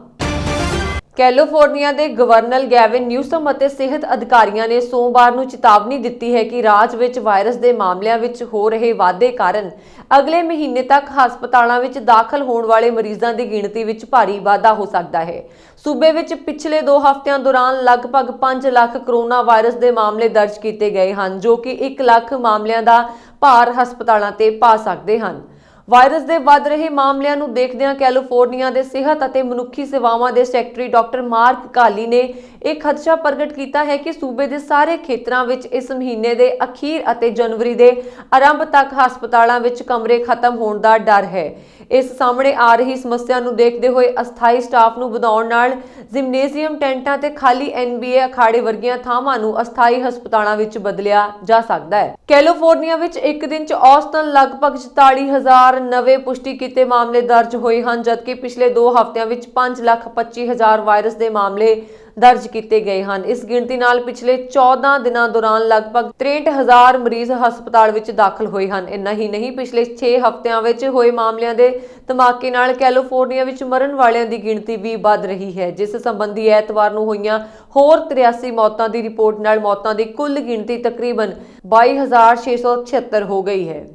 ਕੈਲੀਫੋਰਨੀਆ ਦੇ ਗਵਰਨਰ ਗੈਵਿਨ ਨਿਊਸਮ ਅਤੇ ਸਿਹਤ ਅਧਿਕਾਰੀਆਂ ਨੇ ਸੋਮਵਾਰ ਨੂੰ ਚੇਤਾਵਨੀ ਦਿੱਤੀ ਹੈ ਕਿ ਰਾਜ ਵਿੱਚ ਵਾਇਰਸ ਦੇ ਮਾਮਲਿਆਂ ਵਿੱਚ ਹੋ ਰਹੇ ਵਾਧੇ ਕਾਰਨ ਅਗਲੇ ਮਹੀਨੇ ਤੱਕ ਹਸਪਤਾਲਾਂ ਵਿੱਚ ਦਾਖਲ ਹੋਣ ਵਾਲੇ ਮਰੀਜ਼ਾਂ ਦੀ ਗਿਣਤੀ ਵਿੱਚ ਭਾਰੀ ਵਾਧਾ ਹੋ ਸਕਦਾ ਹੈ। ਸੂਬੇ ਵਿੱਚ ਪਿਛਲੇ 2 ਹਫ਼ਤਿਆਂ ਦੌਰਾਨ ਲਗਭਗ 5 ਲੱਖ ਕਰੋਨਾ ਵਾਇਰਸ ਦੇ ਮਾਮਲੇ ਦਰਜ ਕੀਤੇ ਗਏ ਹਨ, ਜੋ ਕਿ 1 ਲੱਖ ਮਾਮਲਿਆਂ ਦਾ ਭਾਰ ਹਸਪਤਾਲਾਂ ਤੇ ਪਾ ਸਕਦੇ ਹਨ। ਵਾਇਰਸ ਦੇ ਵੱਧ ਰਹੇ ਮਾਮਲਿਆਂ ਨੂੰ ਦੇਖਦਿਆਂ ਕੈਲੀਫੋਰਨੀਆ ਦੇ ਸਿਹਤ ਅਤੇ ਮਨੁੱਖੀ ਸੇਵਾਵਾਂ ਦੇ ਸੈਕਟਰੀ ਡਾਕਟਰ ਮਾਰਕ ਕਾਲੀ ਨੇ ਇਹ ਖਦਸ਼ਾ ਪ੍ਰਗਟ ਕੀਤਾ ਹੈ ਕਿ ਸੂਬੇ ਦੇ ਸਾਰੇ ਖੇਤਰਾਂ ਵਿੱਚ ਇਸ ਮਹੀਨੇ ਦੇ ਅਖੀਰ ਅਤੇ ਜਨਵਰੀ ਦੇ ਆਰੰਭ ਤੱਕ ਹਸਪਤਾਲਾਂ ਵਿੱਚ ਕਮਰੇ ਖਤਮ ਹੋਣ ਦਾ ਡਰ ਹੈ। ਇਸ ਸਾਹਮਣੇ ਆ ਰਹੀ ਸਮੱਸਿਆ ਨੂੰ ਦੇਖਦੇ ਹੋਏ ਅਸਥਾਈ ਸਟਾਫ ਨੂੰ ਵਧਾਉਣ ਨਾਲ ਜਿਮਨੇਜ਼ੀਅਮ, ਟੈਂਟਾਂ ਤੇ ਖਾਲੀ NBA ਅਖਾੜੇ ਵਰਗੀਆਂ ਥਾਵਾਂ ਨੂੰ ਅਸਥਾਈ ਹਸਪਤਾਲਾਂ ਵਿੱਚ ਬਦਲਿਆ ਜਾ ਸਕਦਾ ਹੈ। ਕੈਲੀਫੋਰਨੀਆ ਵਿੱਚ ਇੱਕ ਦਿਨ 'ਚ ਔਸਤਨ ਲਗਭਗ 44,000 ਨਵੇਂ ਪੁਸ਼ਟੀ ਕੀਤੇ ਮਾਮਲੇ ਦਰਜ ਹੋਏ ਹਨ, ਜਦਕਿ ਪਿਛਲੇ 2 ਹਫ਼ਤਿਆਂ ਵਿੱਚ 5,25,000 ਵਾਇਰਸ ਦੇ ਮਾਮਲੇ ਦਰਜ ਕੀਤੇ ਗਏ ਹਨ। ਇਸ ਗਿਣਤੀ ਨਾਲ ਪਿਛਲੇ 14 ਦਿਨਾਂ ਦੌਰਾਨ ਲਗਭਗ 63,000 ਮਰੀਜ਼ ਹਸਪਤਾਲ ਵਿੱਚ ਦਾਖਲ ਹੋਏ ਹਨ। ਇੰਨਾ ਹੀ ਨਹੀਂ, ਪਿਛਲੇ 6 ਹਫ਼ਤਿਆਂ ਵਿੱਚ ਹੋਏ ਮਾਮਲਿਆਂ ਦੇ ਧਮਾਕੇ ਨਾਲ ਕੈਲੀਫੋਰਨੀਆ ਵਿੱਚ ਮਰਨ ਵਾਲਿਆਂ ਦੀ ਗਿਣਤੀ ਵੀ ਵੱਧ ਰਹੀ ਹੈ, ਜਿਸ ਸੰਬੰਧੀ ਐਤਵਾਰ ਨੂੰ ਹੋਈਆਂ ਹੋਰ 83 ਮੌਤਾਂ ਦੀ ਰਿਪੋਰਟ ਨਾਲ ਮੌਤਾਂ ਦੀ ਕੁੱਲ ਗਿਣਤੀ ਤਕਰੀਬਨ 22,676 ਹੋ ਗਈ ਹੈ।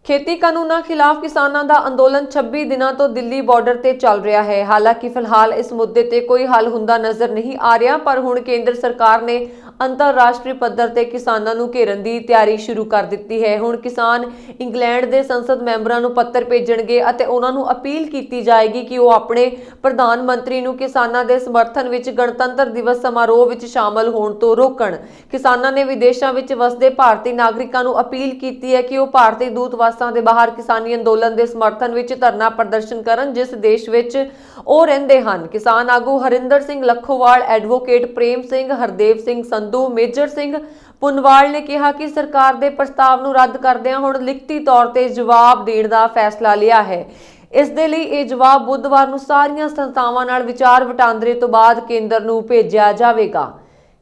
ਖੇਤੀ ਕਾਨੂੰਨਾਂ ਖਿਲਾਫ ਕਿਸਾਨਾਂ ਦਾ ਅੰਦੋਲਨ 26 ਦਿਨਾਂ ਤੋਂ ਦਿੱਲੀ ਬਾਰਡਰ ਤੇ ਚੱਲ ਰਿਹਾ ਹੈ। ਹਾਲਾਂਕਿ ਫਿਲਹਾਲ ਇਸ ਮੁੱਦੇ ਤੇ ਕੋਈ ਹੱਲ ਹੁੰਦਾ ਨਜ਼ਰ ਨਹੀਂ ਆ ਰਿਹਾ, ਪਰ ਹੁਣ ਕੇਂਦਰ ਸਰਕਾਰ ਨੇ ਅੰਤਰਰਾਸ਼ਟਰੀ ਪੱਧਰ ਤੇ ਕਿਸਾਨਾਂ ਨੂੰ ਘੇਰਨ ਦੀ ਤਿਆਰੀ ਸ਼ੁਰੂ ਕਰ ਦਿੱਤੀ ਹੈ। ਹੁਣ ਕਿਸਾਨ ਇੰਗਲੈਂਡ ਦੇ ਸੰਸਦ ਮੈਂਬਰਾਂ ਨੂੰ ਪੱਤਰ ਭੇਜਣਗੇ ਅਤੇ ਉਹਨਾਂ ਨੂੰ ਅਪੀਲ ਕੀਤੀ ਜਾਏਗੀ ਕਿ ਉਹ ਆਪਣੇ ਪ੍ਰਧਾਨ ਮੰਤਰੀ ਨੂੰ ਕਿਸਾਨਾਂ ਦੇ ਸਮਰਥਨ ਵਿੱਚ ਗਣਤੰਤਰ ਦਿਵਸ ਸਮਾਰੋਹ ਵਿੱਚ ਸ਼ਾਮਲ ਹੋਣ ਤੋਂ ਰੋਕਣ। ਕਿਸਾਨਾਂ ਨੇ ਵਿਦੇਸ਼ਾਂ ਵਿੱਚ ਵਸਦੇ ਭਾਰਤੀ ਨਾਗਰਿਕਾਂ ਨੂੰ ਅਪੀਲ ਕੀਤੀ ਹੈ ਕਿ ਉਹ ਭਾਰਤੀ ਦੂਤਾਵਾਸਾਂ ਦੇ ਬਾਹਰ ਕਿਸਾਨੀ ਅੰਦੋਲਨ ਦੇ ਸਮਰਥਨ ਵਿੱਚ ਧਰਨਾ ਪ੍ਰਦਰਸ਼ਨ ਕਰਨ ਜਿਸ ਦੇਸ਼ ਵਿੱਚ ਉਹ ਰਹਿੰਦੇ ਹਨ। ਕਿਸਾਨ ਆਗੂ ਹਰਿੰਦਰ ਸਿੰਘ ਲੱਖੋਵਾਲ, ਐਡਵੋਕੇਟ ਪ੍ਰੇਮ ਸਿੰਘ, ਹਰਦੇਵ ਸਿੰਘ ਸੰਧੂ, ਮੇਜਰ ਸਿੰਘ ਪੁਨਵਾਲ ਨੇ ਕਿਹਾ ਕਿ ਸਰਕਾਰ ਦੇ ਪ੍ਰਸਤਾਵ ਨੂੰ ਰੱਦ ਕਰਦਿਆਂ ਹੁਣ ਲਿਖਤੀ ਤੌਰ ਤੇ ਜਵਾਬ ਦੇਣ ਦਾ ਫੈਸਲਾ ਲਿਆ ਹੈ। ਇਸ ਦੇ ਲਈ ਇਹ ਜਵਾਬ ਬੁੱਧਵਾਰ ਨੂੰ ਸਾਰੀਆਂ ਸੰਸਥਾਵਾਂ ਨਾਲ ਵਿਚਾਰ ਵਟਾਂਦਰੇ ਤੋਂ ਬਾਅਦ ਕੇਂਦਰ ਨੂੰ ਭੇਜਿਆ ਜਾਵੇਗਾ।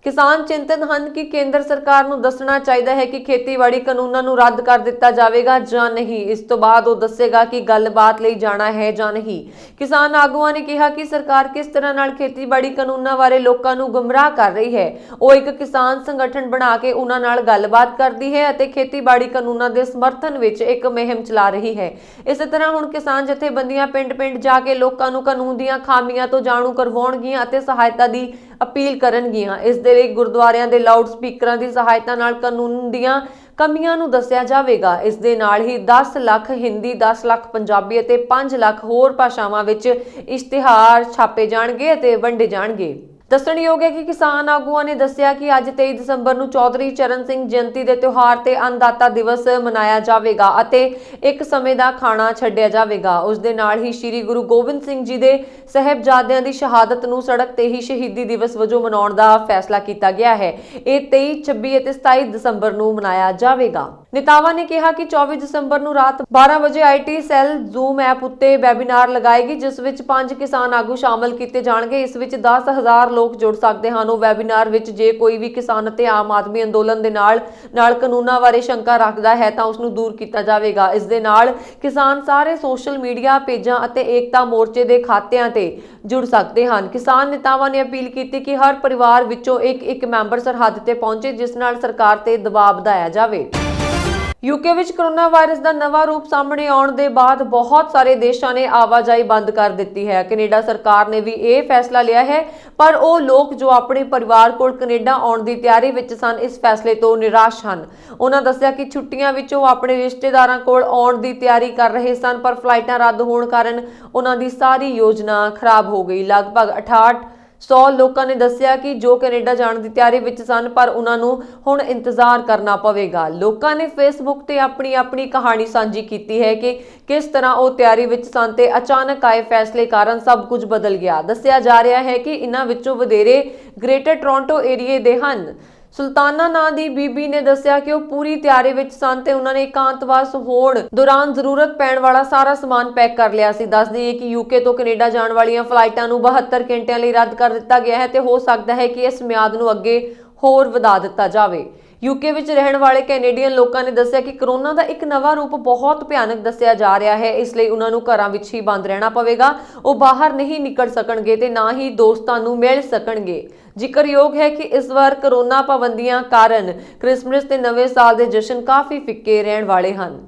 ਕਿਸਾਨ ਚਿੰਤਤ ਹਨ ਕਿ ਕੇਂਦਰ ਸਰਕਾਰ ਨੂੰ ਦੱਸਣਾ ਚਾਹੀਦਾ ਹੈ ਕਿ ਖੇਤੀਬਾੜੀ ਕਾਨੂੰਨਾਂ ਨੂੰ ਰੱਦ ਕਰ ਦਿੱਤਾ ਜਾਵੇਗਾ ਜਾਂ ਨਹੀਂ। ਇਸ ਤੋਂ ਬਾਅਦ ਉਹ ਦੱਸੇਗਾ ਕਿ ਗੱਲਬਾਤ ਲਈ ਜਾਣਾ ਹੈ ਜਾਂ ਨਹੀਂ। ਕਿਸਾਨ ਆਗੂਆਂ ਨੇ ਕਿਹਾ ਕਿ ਸਰਕਾਰ ਕਿਸ ਤਰ੍ਹਾਂ ਨਾਲ ਖੇਤੀਬਾੜੀ ਕਾਨੂੰਨਾਂ ਬਾਰੇ ਲੋਕਾਂ ਨੂੰ ਗੁੰਮਰਾਹ ਕਰ ਰਹੀ ਹੈ। ਉਹ ਇੱਕ ਕਿਸਾਨ ਸੰਗਠਨ ਬਣਾ ਕੇ ਉਹਨਾਂ ਨਾਲ ਗੱਲਬਾਤ ਕਰਦੀ ਹੈ ਅਤੇ ਖੇਤੀਬਾੜੀ ਕਾਨੂੰਨਾਂ ਦੇ ਸਮਰਥਨ ਵਿੱਚ ਇੱਕ ਮੁਹਿੰਮ ਚਲਾ ਰਹੀ ਹੈ। ਇਸੇ ਤਰ੍ਹਾਂ ਹੁਣ ਕਿਸਾਨ ਜਥੇਬੰਦੀਆਂ ਪਿੰਡ-ਪਿੰਡ ਜਾ ਕੇ ਲੋਕਾਂ ਨੂੰ ਕਾਨੂੰਨ ਦੀਆਂ ਖਾਮੀਆਂ ਤੋਂ ਜਾਣੂ ਕਰਵਾਉਣਗੀਆਂ ਅਤੇ ਸਹਾਇਤਾ ਦੀ ਅਪੀਲ ਕਰਨਗੀਆਂ। ਇਸ ਦੇ ਲਈ ਗੁਰਦੁਆਰਿਆਂ ਦੇ ਲਾਊਡ ਸਪੀਕਰਾਂ ਦੀ ਸਹਾਇਤਾ ਨਾਲ ਕਾਨੂੰਨ ਦੀਆਂ ਕਮੀਆਂ ਨੂੰ ਦੱਸਿਆ ਜਾਵੇਗਾ। ਇਸ ਦੇ ਨਾਲ ਹੀ 10 ਲੱਖ ਹਿੰਦੀ, 10 ਲੱਖ ਪੰਜਾਬੀ ਅਤੇ 5 ਲੱਖ ਹੋਰ ਭਾਸ਼ਾਵਾਂ ਵਿੱਚ ਇਸ਼ਤਿਹਾਰ ਛਾਪੇ ਜਾਣਗੇ ਅਤੇ ਵੰਡੇ ਜਾਣਗੇ। ਦੱਸਣਯੋਗ ਹੈ ਕਿ ਕਿਸਾਨ ਆਗੂਆਂ ਨੇ ਦੱਸਿਆ ਕਿ ਅੱਜ 23 ਦਸੰਬਰ ਨੂੰ ਚੌਧਰੀ ਚਰਨ ਸਿੰਘ ਜਯੰਤੀ ਦੇ ਤਿਉਹਾਰ ਤੇ ਅੰਨਦਾਤਾ ਦਿਵਸ ਮਨਾਇਆ ਜਾਵੇਗਾ ਅਤੇ ਇੱਕ ਸਮੇਂ ਦਾ ਖਾਣਾ ਛੱਡਿਆ ਜਾਵੇਗਾ। ਉਸ ਦੇ ਨਾਲ ਹੀ ਸ੍ਰੀ ਗੁਰੂ ਗੋਬਿੰਦ ਸਿੰਘ ਜੀ ਦੇ ਸਾਹਿਬਜ਼ਾਦਿਆਂ ਦੀ ਸ਼ਹਾਦਤ ਨੂੰ ਸੜਕ ਤੇ ਹੀ ਸ਼ਹੀਦੀ ਦਿਵਸ ਵਜੋਂ ਮਨਾਉਣ ਦਾ ਫੈਸਲਾ ਕੀਤਾ ਗਿਆ ਹੈ। ਇਹ 23, 26 ਅਤੇ 27 ਦਸੰਬਰ ਨੂੰ ਮਨਾਇਆ ਜਾਵੇਗਾ। ਨੇਤਾਵਾਂ ਨੇ ਕਿਹਾ ਕਿ 24 ਦਸੰਬਰ ਨੂੰ ਰਾਤ 12 ਵਜੇ ਆਈਟੀ ਸੈੱਲ ਜ਼ੂਮ ਐਪ ਉੱਤੇ ਵੈਬੀਨਾਰ ਲਗਾਏਗੀ ਜਿਸ ਵਿੱਚ 5 ਕਿਸਾਨ ਆਗੂ ਸ਼ਾਮਲ ਕੀਤੇ ਜਾਣਗੇ। ਇਸ ਵਿੱਚ 10,000 ਲੋਕ ਜੁੜ ਸਕਦੇ ਹਨ। ਉਹ ਵੈਬੀਨਾਰ ਵਿੱਚ ਜੇ ਕੋਈ ਵੀ ਕਿਸਾਨ ਅਤੇ ਆਮ ਆਦਮੀ ਅੰਦੋਲਨ ਦੇ ਨਾਲ ਕਾਨੂੰਨਾਂ ਬਾਰੇ ਸ਼ੰਕਾ ਰੱਖਦਾ ਹੈ ਤਾਂ ਉਸ ਨੂੰ ਦੂਰ ਕੀਤਾ ਜਾਵੇਗਾ। ਇਸ ਦੇ ਨਾਲ ਕਿਸਾਨ ਸਾਰੇ ਸੋਸ਼ਲ ਮੀਡੀਆ ਪੇਜਾਂ ਅਤੇ ਏਕਤਾ ਮੋਰਚੇ ਦੇ ਖਾਤਿਆਂ ਤੇ ਜੁੜ ਸਕਦੇ ਹਨ। ਕਿਸਾਨ ਨੇਤਾਵਾਂ ਨੇ ਅਪੀਲ ਕੀਤੀ ਕਿ ਹਰ ਪਰਿਵਾਰ ਵਿੱਚੋਂ ਇੱਕ ਮੈਂਬਰ ਸਰਹੱਦ ਤੇ ਪਹੁੰਚੇ ਜਿਸ ਨਾਲ ਸਰਕਾਰ ਤੇ ਦਬਾਅ ਵਧਾਇਆ ਜਾਵੇ। ਯੂਕੇ ਵਿੱਚ ਕੋਰੋਨਾ ਵਾਇਰਸ ਦਾ ਨਵਾਂ ਰੂਪ ਸਾਹਮਣੇ ਆਉਣ ਦੇ ਬਾਅਦ ਬਹੁਤ ਸਾਰੇ ਦੇਸ਼ਾਂ ਨੇ ਆਵਾਜਾਈ ਬੰਦ ਕਰ ਦਿੱਤੀ ਹੈ। ਕੈਨੇਡਾ ਸਰਕਾਰ ਨੇ ਵੀ ਇਹ ਫੈਸਲਾ ਲਿਆ ਹੈ, ਪਰ ਉਹ ਲੋਕ ਜੋ ਆਪਣੇ ਪਰਿਵਾਰ ਕੋਲ ਕੈਨੇਡਾ ਆਉਣ ਦੀ ਤਿਆਰੀ ਵਿੱਚ ਸਨ ਇਸ ਫੈਸਲੇ ਤੋਂ ਨਿਰਾਸ਼ ਹਨ। ਉਹਨਾਂ ਦੱਸਿਆ ਕਿ ਛੁੱਟੀਆਂ ਵਿੱਚ ਉਹ ਆਪਣੇ ਰਿਸ਼ਤੇਦਾਰਾਂ ਕੋਲ ਆਉਣ ਦੀ ਤਿਆਰੀ ਕਰ ਰਹੇ ਸਨ, ਪਰ ਫਲਾਈਟਾਂ ਰੱਦ ਹੋਣ ਕਾਰਨ ਉਹਨਾਂ ਦੀ ਸਾਰੀ ਯੋਜਨਾ ਖਰਾਬ ਹੋ ਗਈ। ਲਗਭਗ 6800 ਲੋਕਾਂ ਨੇ ਦੱਸਿਆ ਕਿ ਜੋ ਕੈਨੇਡਾ ਜਾਣ ਦੀ ਤਿਆਰੀ ਵਿੱਚ ਸਨ ਪਰ ਉਹਨਾਂ ਨੂੰ ਹੁਣ ਇੰਤਜ਼ਾਰ ਕਰਨਾ ਪਵੇਗਾ। ਲੋਕਾਂ ਨੇ ਫੇਸਬੁੱਕ ਤੇ ਆਪਣੀ ਕਹਾਣੀ ਸਾਂਝੀ ਕੀਤੀ ਹੈ ਕਿ ਕਿਸ ਤਰ੍ਹਾਂ ਉਹ ਤਿਆਰੀ ਵਿੱਚ ਸਨ ਤੇ ਅਚਾਨਕ ਆਏ ਫੈਸਲੇ ਕਾਰਨ ਸਭ ਕੁਝ ਬਦਲ ਗਿਆ। ਦੱਸਿਆ ਜਾ ਰਿਹਾ ਹੈ ਕਿ ਇਹਨਾਂ ਵਿੱਚੋਂ ਵਧੇਰੇ ਗ੍ਰੇਟਰ ਟੋਰਾਂਟੋ ਏਰੀਏ ਦੇ ਹਨ। ਸੁਲਤਾਨਾ ਨਾਂ ਦੀ ਬੀਬੀ ਨੇ ਦੱਸਿਆ ਕਿ ਉਹ ਪੂਰੀ ਤਿਆਰੀ ਵਿੱਚ ਸਨ ਤੇ ਉਹਨਾਂ ਨੇ ਇਕਾਂਤਵਾਸ ਹੋਣ ਦੌਰਾਨ ਜ਼ਰੂਰਤ ਪੈਣ ਵਾਲਾ ਸਾਰਾ ਸਮਾਨ ਪੈਕ ਕਰ ਲਿਆ ਸੀ। ਦੱਸ ਦਈਏ ਕਿ ਯੂਕੇ ਤੋਂ ਕੈਨੇਡਾ ਜਾਣ ਵਾਲੀਆਂ ਫਲਾਈਟਾਂ ਨੂੰ 72 ਘੰਟਿਆਂ ਲਈ ਰੱਦ ਕਰ ਦਿੱਤਾ ਗਿਆ ਹੈ ਤੇ ਹੋ ਸਕਦਾ ਹੈ ਕਿ ਇਸ ਮਿਆਦ ਨੂੰ ਅੱਗੇ ਹੋਰ ਵਧਾ ਦਿੱਤਾ ਜਾਵੇ। ਯੂਕੇ ਵਿੱਚ ਰਹਿਣ ਵਾਲੇ ਕੈਨੇਡੀਅਨ ਲੋਕਾਂ ਨੇ ਦੱਸਿਆ ਕਿ ਕੋਰੋਨਾ ਦਾ ਇੱਕ ਨਵਾਂ ਰੂਪ ਬਹੁਤ ਭਿਆਨਕ ਦੱਸਿਆ ਜਾ ਰਿਹਾ ਹੈ, ਇਸ ਲਈ ਉਹਨਾਂ ਨੂੰ ਘਰਾਂ ਵਿੱਚ ਹੀ ਬੰਦ ਰਹਿਣਾ ਪਵੇਗਾ। ਉਹ ਬਾਹਰ ਨਹੀਂ ਨਿਕਲ ਸਕਣਗੇ ਤੇ ਨਾ ਹੀ ਦੋਸਤਾਂ ਨੂੰ ਮਿਲ ਸਕਣਗੇ। ਜ਼ਿਕਰਯੋਗ ਹੈ ਕਿ ਇਸ ਵਾਰ ਕੋਰੋਨਾ ਪਾਬੰਦੀਆਂ ਕਾਰਨ ਕ੍ਰਿਸਮਸ ਤੇ ਨਵੇਂ ਸਾਲ ਦੇ ਜਸ਼ਨ ਕਾਫੀ ਫਿੱਕੇ ਰਹਿਣ ਵਾਲੇ ਹਨ।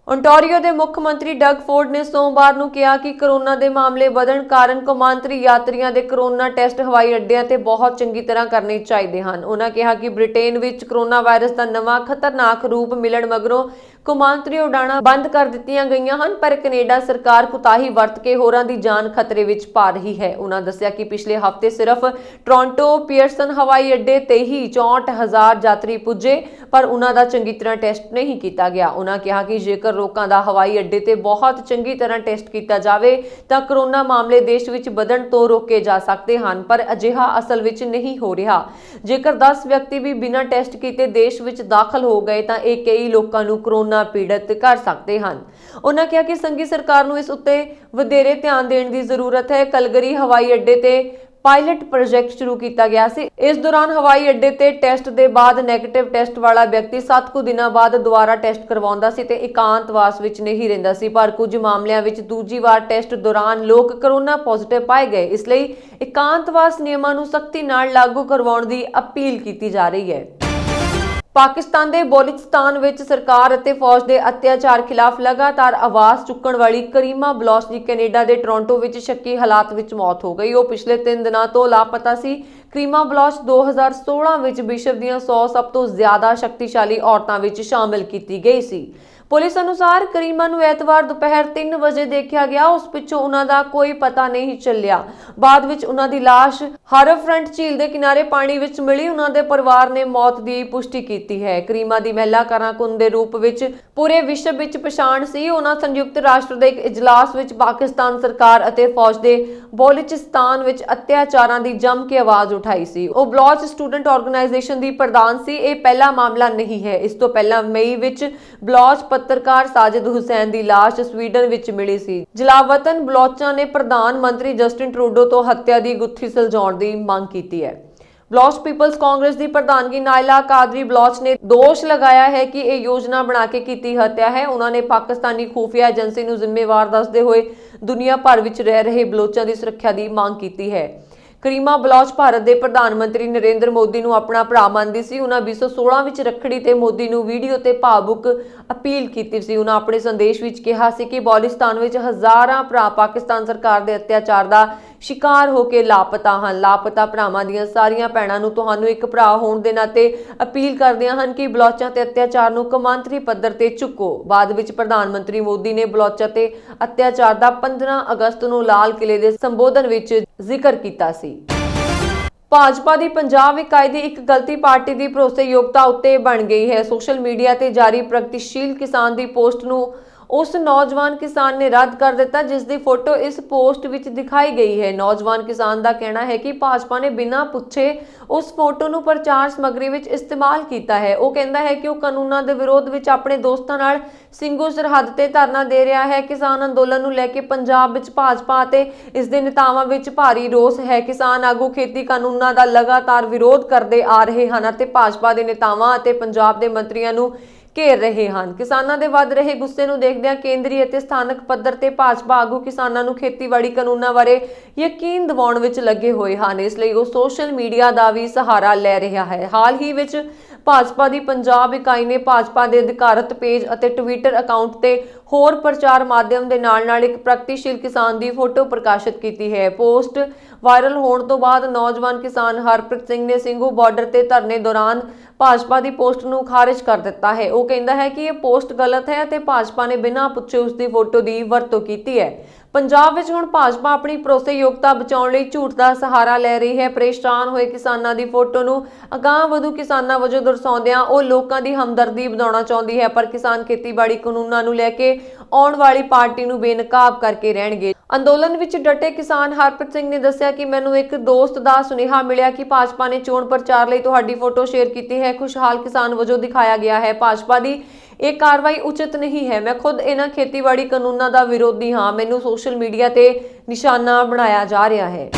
ਓਨਟਾਰੀਓ ਦੇ ਮੁੱਖ ਮੰਤਰੀ ਡਗ ਫੋਰਡ ਨੇ ਸੋਮਵਾਰ ਨੂੰ ਕਿਹਾ ਕਿ ਕੋਰੋਨਾ ਦੇ ਮਾਮਲੇ ਵਧਣ ਕਾਰਨ ਕੌਮਾਂਤਰੀ ਯਾਤਰੀਆਂ ਦੇ ਕੋਰੋਨਾ ਟੈਸਟ ਹਵਾਈ ਅੱਡਿਆਂ ਤੇ ਬਹੁਤ ਚੰਗੀ ਤਰ੍ਹਾਂ ਕਰਨੇ ਚਾਹੀਦੇ ਹਨ। ਉਹਨਾਂ ਕਿਹਾ ਕਿ ਬ੍ਰਿਟੇਨ ਵਿੱਚ ਕੋਰੋਨਾ ਵਾਇਰਸ ਦਾ ਨਵਾਂ ਖਤਰਨਾਕ ਰੂਪ ਮਿਲਣ ਮਗਰੋਂ ਕੌਮਾਂਤਰੀ ਉਡਾਣਾਂ ਬੰਦ ਕਰ ਦਿੱਤੀਆਂ ਗਈਆਂ ਹਨ, ਪਰ ਕੈਨੇਡਾ ਸਰਕਾਰ ਕੁਤਾਹੀ ਵਰਤ ਕੇ ਹੋਰਾਂ ਦੀ ਜਾਨ ਖਤਰੇ ਵਿੱਚ ਪਾ ਰਹੀ ਹੈ। ਉਹਨਾਂ ਦੱਸਿਆ ਕਿ ਪਿਛਲੇ ਹਫ਼ਤੇ ਸਿਰਫ ਟੋਰਾਂਟੋ ਪੀਅਰਸਨ ਹਵਾਈ ਅੱਡੇ ਤੇ ਹੀ 64,000 ਯਾਤਰੀ ਪੁੱਜੇ, ਪਰ ਉਹਨਾਂ ਦਾ ਚੰਗੀ ਤਰ੍ਹਾਂ ਟੈਸਟ ਨਹੀਂ ਕੀਤਾ ਗਿਆ। ਉਹਨਾਂ ਕਿਹਾ ਕਿ ਜੇਕਰ ਲੋਕਾਂ ਦਾ ਹਵਾਈ ਅੱਡੇ ਤੇ ਬਹੁਤ ਚੰਗੀ ਤਰ੍ਹਾਂ ਟੈਸਟ ਕੀਤਾ ਜਾਵੇ ਤਾਂ ਕੋਰੋਨਾ ਮਾਮਲੇ ਦੇਸ਼ ਵਿੱਚ ਵਧਣ ਤੋਂ ਰੋਕੇ ਜਾ ਸਕਦੇ ਹਨ, ਪਰ ਅਜਿਹਾ ਅਸਲ ਵਿੱਚ ਨਹੀਂ ਹੋ ਰਿਹਾ। ਜੇਕਰ 10 ਵਿਅਕਤੀ ਵੀ ਬਿਨਾਂ ਟੈਸਟ ਕੀਤੇ ਦੇਸ਼ ਵਿੱਚ ਦਾਖਲ ਹੋ ਗਏ ਤਾਂ ਇਹ ਕਈ ਲੋਕਾਂ ਨੂੰ ਕੋਰੋਨਾ ਪੀੜਤ ਕਰ ਸਕਦੇ ਹਨ। ਉਹਨਾਂ ਕਿਹਾ ਕਿ ਸੰਘੀ ਸਰਕਾਰ ਨੂੰ ਇਸ ਉੱਤੇ ਵਧੇਰੇ ਧਿਆਨ ਦੇਣ ਦੀ ਜ਼ਰੂਰਤ ਹੈ। ਕਲਗਰੀ ਹਵਾਈ ਅੱਡੇ ਤੇ ਪਾਇਲਟ ਪ੍ਰੋਜੈਕਟ ਸ਼ੁਰੂ ਕੀਤਾ ਗਿਆ ਸੀ। ਇਸ ਦੌਰਾਨ ਹਵਾਈ ਅੱਡੇ ਤੇ ਟੈਸਟ ਦੇ ਬਾਅਦ ਨੈਗੇਟਿਵ ਟੈਸਟ ਵਾਲਾ ਵਿਅਕਤੀ 7 ਕੁ ਦਿਨਾਂ ਬਾਅਦ ਦੁਬਾਰਾ ਟੈਸਟ ਕਰਵਾਉਂਦਾ ਸੀ ਤੇ ਇਕਾਂਤਵਾਸ ਵਿੱਚ ਨਹੀਂ ਰਹਿੰਦਾ ਸੀ, ਪਰ ਕੁਝ ਮਾਮਲਿਆਂ ਵਿੱਚ ਦੂਜੀ ਵਾਰ ਟੈਸਟ ਦੌਰਾਨ ਲੋਕ ਕੋਰੋਨਾ ਪੋਜ਼ਿਟਿਵ ਪਾਏ ਗਏ। ਇਸ ਲਈ ਇਕਾਂਤਵਾਸ ਨਿਯਮਾਂ ਨੂੰ ਸਖਤੀ ਨਾਲ ਲਾਗੂ ਕਰਵਾਉਣ ਦੀ ਅਪੀਲ ਕੀਤੀ ਜਾ ਰਹੀ ਹੈ। ਪਾਕਿਸਤਾਨ ਦੇ ਬਲੋਚਿਸਤਾਨ ਵਿੱਚ ਸਰਕਾਰ ਅਤੇ ਫੌਜ ਦੇ ਅਤਿਆਚਾਰ ਖਿਲਾਫ ਲਗਾਤਾਰ ਆਵਾਜ਼ ਚੁੱਕਣ ਵਾਲੀ ਕਰੀਮਾ ਬਲੋਚ ਦੀ ਕੈਨੇਡਾ ਦੇ ਟੋਰਾਂਟੋ ਵਿੱਚ ਸ਼ੱਕੀ ਹਾਲਾਤ ਵਿੱਚ ਮੌਤ ਹੋ ਗਈ। ਉਹ ਪਿਛਲੇ 3 ਦਿਨਾਂ ਤੋਂ ਲਾਪਤਾ ਸੀ। ਕਰੀਮਾ ਬਲੋਚ 2016 ਵਿੱਚ ਵਿਸ਼ਵ ਦੀਆਂ 100 ਸਭ ਤੋਂ ਜ਼ਿਆਦਾ ਸ਼ਕਤੀਸ਼ਾਲੀ ਔਰਤਾਂ ਵਿੱਚ ਸ਼ਾਮਿਲ ਕੀਤੀ ਗਈ ਸੀ। ਪੁਲਿਸ ਅਨੁਸਾਰ ਕਰੀਮਾ ਨੂੰ ਐਤਵਾਰ ਦੁਪਹਿਰ 3 ਵਜੇ ਦੇਖਿਆ ਗਿਆ। ਉਸ ਪਿੱਛੋਂ ਉਹਨਾਂ ਦਾ ਕੋਈ ਪਤਾ ਨਹੀਂ ਚੱਲਿਆ। ਬਾਅਦ ਵਿੱਚ ਉਹਨਾਂ ਦੀ ਲਾਸ਼ ਹਾਰਬਰਫਰੰਟ ਝੀਲ ਦੇ ਕਿਨਾਰੇ ਪਾਣੀ ਵਿੱਚ ਮਿਲੀ। ਉਹਨਾਂ ਦੇ ਪਰਿਵਾਰ ਨੇ ਮੌਤ ਦੀ ਪੁਸ਼ਟੀ ਕੀਤੀ ਹੈ। ਕਰੀਮਾ ਦੀ ਮਹਿਲਾ ਕਾਰਕੁਨ ਦੇ ਰੂਪ ਵਿੱਚ ਪੂਰੇ ਵਿਸ਼ਵ ਵਿੱਚ ਪਛਾਣ ਸੀ। ਉਹਨਾਂ ਸੰਯੁਕਤ ਰਾਸ਼ਟਰ ਦੇ ਇੱਕ ਇਜਲਾਸ ਵਿੱਚ ਪਾਕਿਸਤਾਨ ਸਰਕਾਰ ਅਤੇ ਫੌਜ ਦੇ ਬਲੋਚਿਸਤਾਨ ਵਿੱਚ ਅਤਿਆਚਾਰਾਂ ਦੀ ਜੰਮ ਕੇ ਆਵਾਜ਼ ਉਠਾਈ ਸੀ। ਉਹ ਬਲੋਚ ਸਟੂਡੈਂਟ ਆਰਗੇਨਾਈਜੇਸ਼ਨ ਦੀ ਪ੍ਰਧਾਨ ਸੀ। ਇਹ ਪਹਿਲਾ ਮਾਮਲਾ ਨਹੀਂ ਹੈ। ਇਸ ਤੋਂ ਪਹਿਲਾਂ ਮਈ ਵਿੱਚ ਬਲੋਚ ਪੱਤਰਕਾਰ ਸਾਜਿਦ ਹੁਸੈਨ ਦੀ ਲਾਸ਼ ਸਵੀਡਨ ਵਿੱਚ ਮਿਲੀ ਸੀ। ਜਲਾਵਤਨ ਬਲੋਚਾਂ ਨੇ ਪ੍ਰਧਾਨ ਮੰਤਰੀ ਜਸਟਿਨ ਟਰੂਡੋ ਤੋਂ ਹੱਤਿਆ ਦੀ ਗੁੱਥੀ ਸੁਲਝਾਉਣ ਦੀ ਮੰਗ ਕੀਤੀ ਹੈ। ਬਲੋਚ ਪੀਪਲਸ ਕਾਂਗਰਸ ਦੀ ਪ੍ਰਧਾਨਗੀ ਨਾਇਲਾ ਕਾਦਰੀ ਬਲੋਚ ਨੇ ਦੋਸ਼ ਲਗਾਇਆ ਹੈ ਕਿ ਇਹ ਯੋਜਨਾ ਬਣਾ ਕੇ ਕੀਤੀ ਹੱਤਿਆ ਹੈ। ਉਹਨਾਂ ਨੇ ਪਾਕਿਸਤਾਨੀ ਖੂਫੀਆ ਏਜੰਸੀ ਨੂੰ ਜ਼ਿੰਮੇਵਾਰ ਦੱਸਦੇ ਹੋਏ ਦੁਨੀਆ ਭਰ ਵਿੱਚ ਰਹਿ ਰਹੇ ਬਲੋਚਾਂ ਦੀ ਸੁਰੱਖਿਆ ਦੀ ਮੰਗ ਕੀਤੀ ਹੈ। ਕਰੀਮਾ ਬਲੋਚ ਭਾਰਤ ਦੇ ਪ੍ਰਧਾਨ ਮੰਤਰੀ ਨਰਿੰਦਰ ਮੋਦੀ ਨੂੰ ਆਪਣਾ ਭਰਾ ਮੰਨਦੀ ਸੀ। ਉਹਨਾਂ 2016 ਵਿੱਚ ਰੱਖੜੀ ਤੇ ਮੋਦੀ ਨੂੰ ਵੀਡੀਓ ਤੇ ਭਾਵੁਕ ਅਪੀਲ ਕੀਤੀ ਸੀ। ਉਹਨਾਂ ਆਪਣੇ ਸੰਦੇਸ਼ ਵਿੱਚ ਕਿਹਾ ਸੀ ਕਿ ਬਲੋਚਿਸਤਾਨ ਵਿੱਚ ਹਜ਼ਾਰਾਂ ਭਰਾ ਪਾਕਿਸਤਾਨ ਸਰਕਾਰ ਦੇ ਅਤਿਆਚਾਰ ਦਾ ਸ਼ਿਕਾਰ ਹੋ ਕੇ ਲਾਪਤਾ ਹਨ। ਲਾਪਤਾ ਭਰਾਵਾਂ ਦੀਆਂ ਸਾਰੀਆਂ ਭੈਣਾਂ ਨੂੰ ਤੁਹਾਨੂੰ ਇੱਕ ਭਰਾ ਹੋਣ ਦੇ ਨਾਤੇ ਅਪੀਲ ਕਰਦੀਆਂ ਹਨ ਕਿ ਬਲੋਚਾਂ ਤੇ ਅਤਿਆਚਾਰ ਨੂੰ ਕੌਮਾਂਤਰੀ ਪੱਧਰ ਤੇ ਚੁੱਕੋ। ਬਾਅਦ ਵਿੱਚ ਪ੍ਰਧਾਨ ਮੰਤਰੀ ਮੋਦੀ ਨੇ ਬਲੋਚਾਂ ਤੇ ਅਤਿਆਚਾਰ ਦਾ 15 ਅਗਸਤ ਨੂੰ ਲਾਲ ਕਿਲੇ ਦੇ ਸੰਬੋਧਨ ਵਿੱਚ ਜ਼ਿਕਰ ਕੀਤਾ ਸੀ। ਭਾਜਪਾ ਦੀ ਪੰਜਾਬ ਇਕਾਈ ਦੀ ਇੱਕ ਗਲਤੀ ਪਾਰਟੀ ਦੀ ਭਰੋਸੇਯੋਗਤਾ ਉੱਤੇ ਬਣ ਗਈ ਹੈ। ਸੋਸ਼ਲ ਮੀਡੀਆ ਤੇ ਜਾਰੀ ਪ੍ਰਗਤੀਸ਼ੀਲ ਕਿਸਾਨ ਦੀ ਪੋਸਟ ਨੂੰ ਉਸ ਨੌਜਵਾਨ ਕਿਸਾਨ ਨੇ ਰੱਦ ਕਰ ਦਿੱਤਾ ਜਿਸ ਦੀ ਫੋਟੋ ਇਸ ਪੋਸਟ ਵਿੱਚ ਦਿਖਾਈ ਗਈ ਹੈ। ਨੌਜਵਾਨ ਕਿਸਾਨ ਦਾ ਕਹਿਣਾ ਹੈ ਕਿ ਭਾਜਪਾ ਨੇ ਬਿਨਾਂ ਪੁੱਛੇ ਉਸ ਫੋਟੋ ਨੂੰ ਪ੍ਰਚਾਰ ਸਮੱਗਰੀ ਵਿੱਚ ਇਸਤੇਮਾਲ ਕੀਤਾ ਹੈ। ਉਹ ਕਹਿੰਦਾ ਹੈ ਕਿ ਉਹ ਕਾਨੂੰਨਾਂ ਦੇ ਵਿਰੋਧ ਵਿੱਚ ਆਪਣੇ ਦੋਸਤਾਂ ਨਾਲ ਸਿੰਘੂ ਸਰਹੱਦ ਤੇ ਧਰਨਾ ਦੇ ਰਿਹਾ ਹੈ। ਕਿਸਾਨ ਅੰਦੋਲਨ ਨੂੰ ਲੈ ਕੇ ਪੰਜਾਬ ਵਿੱਚ ਭਾਜਪਾ ਅਤੇ ਇਸ ਦੇ ਨੇਤਾਵਾਂ ਵਿੱਚ ਭਾਰੀ ਰੋਸ ਹੈ। ਕਿਸਾਨ ਆਗੂ ਖੇਤੀ ਕਾਨੂੰਨਾਂ ਦਾ ਲਗਾਤਾਰ ਵਿਰੋਧ ਕਰਦੇ ਆ ਰਹੇ ਹਨ ਅਤੇ ਭਾਜਪਾ ਦੇ ਨੇਤਾਵਾਂ ਅਤੇ ਪੰਜਾਬ ਦੇ ਮੰਤਰੀਆਂ ਨੂੰ ਘੇਰ ਰਹੇ ਹਨ। ਕਿਸਾਨਾਂ ਦੇ ਵੱਧ ਰਹੇ ਗੁੱਸੇ ਨੂੰ ਦੇਖਦਿਆਂ ਕੇਂਦਰੀ ਅਤੇ ਸਥਾਨਕ ਪੱਧਰ ਤੇ ਭਾਜਪਾ ਆਗੂ ਕਿਸਾਨਾਂ ਨੂੰ ਖੇਤੀਬਾੜੀ ਕਾਨੂੰਨਾਂ ਬਾਰੇ ਯਕੀਨ ਦਿਵਾਉਣ ਵਿੱਚ ਲੱਗੇ ਹੋਏ ਹਨ। ਇਸ ਲਈ ਉਹ ਸੋਸ਼ਲ ਮੀਡੀਆ ਦਾ ਵੀ ਸਹਾਰਾ ਲੈ ਰਿਹਾ ਹੈ। ਹਾਲ ਹੀ ਵਿੱਚ ਭਾਜਪਾ ਦੀ ਪੰਜਾਬ ਇਕਾਈ ਨੇ ਭਾਜਪਾ ਦੇ ਅਧਿਕਾਰਤ ਪੇਜ ਅਤੇ ਟਵਿੱਟਰ ਅਕਾਊਂਟ ਤੇ ਹੋਰ ਪ੍ਰਚਾਰ ਮਾਧਿਅਮ ਦੇ ਨਾਲ ਇੱਕ ਪ੍ਰਗਤੀਸ਼ੀਲ ਕਿਸਾਨ ਦੀ ਫੋਟੋ ਪ੍ਰਕਾਸ਼ਿਤ ਕੀਤੀ ਹੈ। ਪੋਸਟ ਵਾਇਰਲ ਹੋਣ ਤੋਂ ਬਾਅਦ ਨੌਜਵਾਨ ਕਿਸਾਨ ਹਰਪ੍ਰੀਤ ਸਿੰਘ ਨੇ ਸਿੰਘੂ ਬਾਰਡਰ ਤੇ ਧਰਨੇ ਦੌਰਾਨ ਭਾਜਪਾ ਦੀ ਪੋਸਟ ਨੂੰ ਖਾਰਿਜ ਕਰ ਦਿੱਤਾ ਹੈ। ਉਹ ਕਹਿੰਦਾ ਹੈ ਕਿ ਇਹ ਪੋਸਟ ਗਲਤ ਹੈ ਅਤੇ ਭਾਜਪਾ ਨੇ ਬਿਨਾਂ ਪੁੱਛੇ ਉਸ ਦੀ ਫੋਟੋ ਦੀ ਵਰਤੋਂ ਕੀਤੀ ਹੈ। ਪੰਜਾਬ ਵਿੱਚ ਹੁਣ ਭਾਜਪਾ ਆਪਣੀ ਭਰੋਸੇਯੋਗਤਾ ਬਚਾਉਣ ਲਈ ਝੂਠ ਦਾ ਸਹਾਰਾ ਲੈ ਰਹੀ ਹੈ। ਪਰੇਸ਼ਾਨ ਹੋਏ ਕਿਸਾਨਾਂ ਦੀ ਫੋਟੋ ਨੂੰ ਅਗਾਂਹਵਧੂ ਕਿਸਾਨਾਂ ਵਜੋਂ ਦਰਸਾਉਂਦਿਆਂ ਉਹ ਲੋਕਾਂ ਦੀ ਹਮਦਰਦੀ ਵਧਾਉਣਾ ਚਾਹੁੰਦੀ ਹੈ, ਪਰ ਕਿਸਾਨ ਖੇਤੀਬਾੜੀ ਕਾਨੂੰਨਾਂ ਨੂੰ ਲੈ ਕੇ ਆਉਣ ਵਾਲੀ ਪਾਰਟੀ ਨੂੰ ਬੇਨਕਾਬ ਕਰਕੇ ਰਹਿਣਗੇ। ਅੰਦੋਲਨ ਵਿੱਚ ਡਟੇ ਕਿਸਾਨ ਹਰਪ੍ਰੀਤ ਸਿੰਘ ਨੇ ਦੱਸਿਆ ਕਿ ਮੈਨੂੰ ਇੱਕ ਦੋਸਤ ਦਾ ਸੁਨੇਹਾ ਮਿਲਿਆ ਕਿ ਭਾਜਪਾ ਨੇ ਚੋਣ ਪ੍ਰਚਾਰ ਲਈ ਤੁਹਾਡੀ ਫੋਟੋ ਸ਼ੇਅਰ ਕੀਤੀ ਹੈ। ਖੁਸ਼ਹਾਲ ਕਿਸਾਨ ਵਜੋਂ ਦਿਖਾਇਆ ਗਿਆ ਹੈ। ਭਾਜਪਾ ਦੀ ਇਹ ਕਾਰਵਾਈ ਉਚਿਤ ਨਹੀਂ ਹੈ। ਮੈਂ ਖੁਦ ਇਹਨਾਂ ਖੇਤੀਬਾੜੀ ਕਾਨੂੰਨਾਂ ਦਾ ਵਿਰੋਧੀ ਹਾਂ। ਮੈਨੂੰ ਸੋਸ਼ਲ ਮੀਡੀਆ ਤੇ ਨਿਸ਼ਾਨਾ ਬਣਾਇਆ ਜਾ ਰਿਹਾ ਹੈ।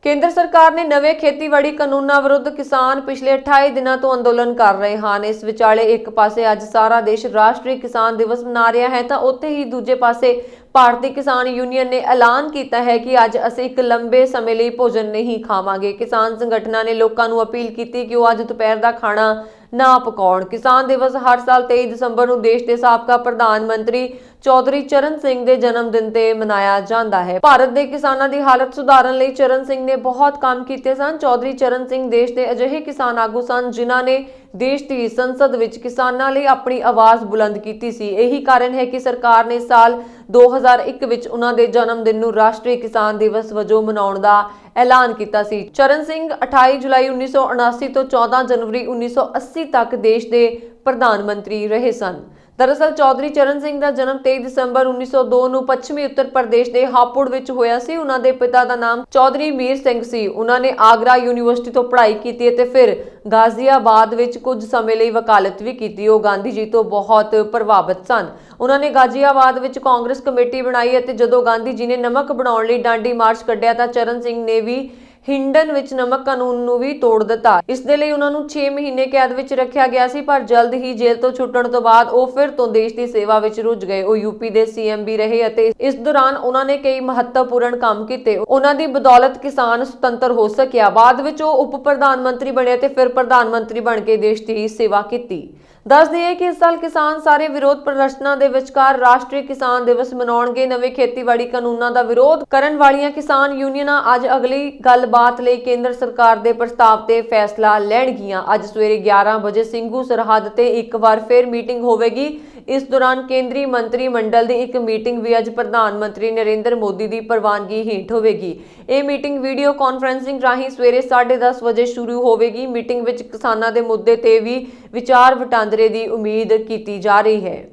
ਕੇਂਦਰ ਸਰਕਾਰ ਨੇ ਨਵੇਂ ਖੇਤੀਬਾੜੀ ਕਾਨੂੰਨਾਂ ਵਿਰੁੱਧ ਕਿਸਾਨ ਪਿਛਲੇ 28 ਦਿਨਾਂ ਤੋਂ ਅੰਦੋਲਨ ਕਰ ਰਹੇ ਹਨ। ਇਸ ਵਿਚਾਲੇ ਇੱਕ ਪਾਸੇ ਅੱਜ ਸਾਰਾ ਦੇਸ਼ ਰਾਸ਼ਟਰੀ ਕਿਸਾਨ ਦਿਵਸ ਮਨਾ ਰਿਹਾ ਹੈ ਤਾਂ ਉੱਥੇ ਹੀ ਦੂਜੇ ਪਾਸੇ ਭਾਰਤੀ ਕਿਸਾਨ ਯੂਨੀਅਨ ਨੇ ਐਲਾਨ ਕੀਤਾ ਹੈ ਕਿ ਅੱਜ ਅਸੀਂ ਇੱਕ ਲੰਬੇ ਸਮੇਂ ਲਈ ਭੋਜਨ ਨਹੀਂ ਖਾਵਾਂਗੇ। ਕਿਸਾਨ ਸੰਗਠਨਾਂ ਨੇ ਲੋਕਾਂ ਨੂੰ ਅਪੀਲ ਕੀਤੀ ਕਿ ਉਹ ਅੱਜ ਦੁਪਹਿਰ ਦਾ ਖਾਣਾ ਨਾ ਪਕਾਉਣ। ਕਿਸਾਨ ਦਿਵਸ ਹਰ ਸਾਲ 23 ਦਸੰਬਰ ਨੂੰ ਦੇਸ਼ ਦੇ ਸਾਬਕਾ ਪ੍ਰਧਾਨ ਮੰਤਰੀ ਚੌਧਰੀ ਚਰਨ ਸਿੰਘ ਦੇ ਜਨਮ ਦਿਨ ਤੇ ਮਨਾਇਆ ਜਾਂਦਾ ਹੈ। ਭਾਰਤ ਦੇ ਕਿਸਾਨਾਂ ਦੀ ਹਾਲਤ ਸੁਧਾਰਨ ਲਈ ਚਰਨ ਸਿੰਘ ਨੇ ਬਹੁਤ ਕੰਮ ਕੀਤੇ ਸਨ। ਚੌਧਰੀ ਚਰਨ ਸਿੰਘ ਦੇਸ਼ ਦੇ ਅਜਿਹੇ ਕਿਸਾਨ ਆਗੂ ਸਨ ਜਿਨ੍ਹਾਂ ਨੇ ਦੇਸ਼ ਦੀ ਸੰਸਦ ਵਿੱਚ ਕਿਸਾਨਾਂ ਲਈ ਆਪਣੀ ਆਵਾਜ਼ ਬੁਲੰਦ ਕੀਤੀ ਸੀ। ਇਹੀ ਕਾਰਨ ਹੈ ਕਿ ਸਰਕਾਰ ਨੇ ਸਾਲ 2001 ਵਿੱਚ ਉਹਨਾਂ ਦੇ ਜਨਮ ਦਿਨ ਨੂੰ ਰਾਸ਼ਟਰੀ ਕਿਸਾਨ ਦਿਵਸ ਵਜੋਂ ਮਨਾਉਣ ਦਾ ਐਲਾਨ ਕੀਤਾ ਸੀ। ਚਰਨ ਸਿੰਘ 28 ਜੁਲਾਈ 1979 ਤੋਂ 14 ਜਨਵਰੀ 1980 ਤੱਕ ਦੇਸ਼ ਦੇ ਪ੍ਰਧਾਨ ਮੰਤਰੀ ਰਹੇ ਸਨ। ਦਰਅਸਲ ਚੌਧਰੀ ਚਰਨ ਸਿੰਘ ਦਾ ਜਨਮ 23 ਦਸੰਬਰ 1902 ਨੂੰ ਪੱਛਮੀ ਉੱਤਰ ਪ੍ਰਦੇਸ਼ ਦੇ ਹਾਪੁੜ ਵਿੱਚ ਹੋਇਆ ਸੀ। ਉਹਨਾਂ ਦੇ ਪਿਤਾ ਦਾ ਨਾਮ ਚੌਧਰੀ ਮੀਰ ਸਿੰਘ ਸੀ। ਉਹਨਾਂ ਨੇ ਆਗਰਾ ਯੂਨੀਵਰਸਿਟੀ ਤੋਂ ਪੜ੍ਹਾਈ ਕੀਤੀ ਅਤੇ ਫਿਰ ਗਾਜ਼ੀਆਬਾਦ ਵਿੱਚ ਕੁਝ ਸਮੇਂ ਲਈ ਵਕਾਲਤ ਵੀ ਕੀਤੀ। ਉਹ ਗਾਂਧੀ ਜੀ ਤੋਂ ਬਹੁਤ ਪ੍ਰਭਾਵਿਤ ਸਨ। ਉਹਨਾਂ ਨੇ ਗਾਜ਼ੀਆਬਾਦ ਵਿੱਚ ਕਾਂਗਰਸ ਕਮੇਟੀ ਬਣਾਈ ਅਤੇ ਜਦੋਂ ਗਾਂਧੀ ਜੀ ਨੇ ਨਮਕ ਬਣਾਉਣ ਲਈ ਡਾਂਡੀ ਮਾਰਚ ਕੱਢਿਆ ਤਾਂ ਚਰਨ ਸਿੰਘ ਨੇ ਵੀ ਹਿੰਡਨ ਵਿੱਚ ਨਮਕ ਕਾਨੂੰਨ ਨੂੰ ਵੀ ਤੋੜ ਦਿੱਤਾ। ਇਸ ਦੇ ਲਈ ਉਹਨਾਂ ਨੂੰ 6 ਮਹੀਨੇ ਕੈਦ ਵਿੱਚ ਰੱਖਿਆ ਗਿਆ ਸੀ, ਪਰ ਜਲਦ ਹੀ ਜੇਲ੍ਹ ਤੋਂ ਛੁੱਟਣ ਤੋਂ ਬਾਅਦ ਉਹ ਫਿਰ ਤੋਂ ਦੇਸ਼ ਦੀ ਸੇਵਾ ਵਿੱਚ ਰੁੱਝ ਗਏ। ਉਹ ਯੂਪੀ ਦੇ ਸੀਐਮ ਵੀ ਰਹੇ ਅਤੇ ਇਸ ਦੌਰਾਨ ਉਹਨਾਂ ਨੇ ਕਈ ਮਹੱਤਵਪੂਰਨ ਕੰਮ ਕੀਤੇ। ਉਹਨਾਂ ਦੀ ਬਦੌਲਤ ਕਿਸਾਨ ਸੁਤੰਤਰ ਹੋ ਸਕਿਆ। ਬਾਅਦ ਵਿੱਚ ਉਹ ਉਪ ਪ੍ਰਧਾਨ ਮੰਤਰੀ ਬਣੇ ਤੇ ਫਿਰ ਪ੍ਰਧਾਨ ਮੰਤਰੀ ਬਣ ਕੇ ਦੇਸ਼ ਦੀ ਸੇਵਾ ਕੀਤੀ। ਦੱਸ ਦਈਏ ਕਿ ਇਸ ਸਾਲ ਕਿਸਾਨ ਸਾਰੇ ਵਿਰੋਧ ਪ੍ਰਦਰਸ਼ਨਾਂ ਦੇ ਵਿਚਕਾਰ ਰਾਸ਼ਟਰੀ ਕਿਸਾਨ ਦਿਵਸ ਮਨਾਉਣਗੇ। ਨਵੇਂ ਖੇਤੀਬਾੜੀ ਕਾਨੂੰਨਾਂ ਦਾ ਵਿਰੋਧ ਕਰਨ ਵਾਲੀਆਂ ਕਿਸਾਨ ਯੂਨੀਅਨਾਂ ਅੱਜ ਅਗਲੀ ਗੱਲਬਾਤ ਲਈ ਕੇਂਦਰ ਸਰਕਾਰ ਦੇ ਪ੍ਰਸਤਾਵ ਤੇ ਫੈਸਲਾ ਲੈਣਗੀਆਂ। ਅੱਜ ਸਵੇਰੇ 11 ਵਜੇ ਸਿੰਘੂ ਸਰਹੱਦ ਤੇ ਇੱਕ ਵਾਰ ਫਿਰ ਮੀਟਿੰਗ ਹੋਵੇਗੀ। ਇਸ ਦੌਰਾਨ ਕੇਂਦਰੀ ਮੰਤਰੀ ਮੰਡਲ ਦੀ ਇੱਕ ਮੀਟਿੰਗ ਵੀ ਅੱਜ ਪ੍ਰਧਾਨ ਮੰਤਰੀ ਨਰਿੰਦਰ ਮੋਦੀ ਦੀ ਪ੍ਰਵਾਨਗੀ ਹੇਠ ਹੋਵੇਗੀ। ਇਹ ਮੀਟਿੰਗ ਵੀਡੀਓ ਕਾਨਫਰੰਸਿੰਗ ਰਾਹੀਂ ਸਵੇਰੇ 10:30 ਵਜੇ ਸ਼ੁਰੂ ਹੋਵੇਗੀ। ਮੀਟਿੰਗ ਵਿੱਚ ਕਿਸਾਨਾਂ ਦੇ ਮੁੱਦੇ ਤੇ ਵੀ ਵਿਚਾਰ ਵਟਾਂਦਰੇ ਦੀ ਉਮੀਦ ਕੀਤੀ ਜਾ ਰਹੀ ਹੈ।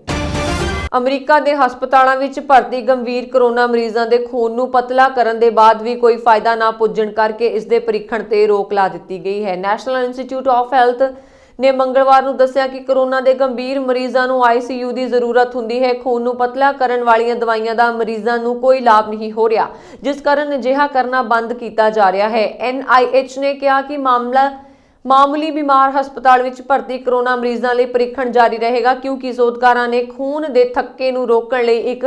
ਅਮਰੀਕਾ ਦੇ ਹਸਪਤਾਲਾਂ ਵਿੱਚ ਭਰਤੀ ਗੰਭੀਰ ਕੋਰੋਨਾ ਮਰੀਜ਼ਾਂ ਦੇ ਖੂਨ ਨੂੰ ਪਤਲਾ ਕਰਨ ਦੇ ਬਾਅਦ ਵੀ ਕੋਈ ਫਾਇਦਾ ਨਾ ਪੁੱਜਣ ਕਰਕੇ ਇਸ ਦੇ ਪਰੀਖਣ ਤੇ ਰੋਕ ਲਾ ਦਿੱਤੀ ਗਈ ਹੈ। ਨੈਸ਼ਨਲ ਇੰਸਟੀਚਿਊਟ ਆਫ ਹੈਲਥ ਨੇ ਮੰਗਲਵਾਰ ਨੂੰ ਦੱਸਿਆ ਕਿ ਕੋਰੋਨਾ ਦੇ ਗੰਭੀਰ ਮਰੀਜ਼ਾਂ ਨੂੰ ਆਈਸੀਯੂ ਦੀ ਜ਼ਰੂਰਤ ਹੁੰਦੀ ਹੈ। ਖੂਨ ਨੂੰ ਪਤਲਾ ਕਰਨ ਵਾਲੀਆਂ ਦਵਾਈਆਂ ਦਾ ਮਰੀਜ਼ਾਂ ਨੂੰ ਕੋਈ ਲਾਭ ਨਹੀਂ ਹੋ ਰਿਹਾ, ਜਿਸ ਕਾਰਨ ਅਜਿਹਾ ਕਰਨਾ ਬੰਦ ਕੀਤਾ ਜਾ ਰਿਹਾ ਹੈ। NIH ਨੇ ਕਿਹਾ ਕਿ ਮਾਮੂਲੀ ਬਿਮਾਰ ਹਸਪਤਾਲ ਵਿੱਚ ਭਰਤੀ ਕੋਰੋਨਾ ਮਰੀਜ਼ਾਂ ਲਈ ਪਰੀਖਣ ਜਾਰੀ ਰਹੇਗਾ, ਕਿਉਂਕਿ ਸੋਧਕਾਰਾਂ ਨੇ ਖੂਨ ਦੇ ਥੱਕੇ ਨੂੰ ਰੋਕਣ ਲਈ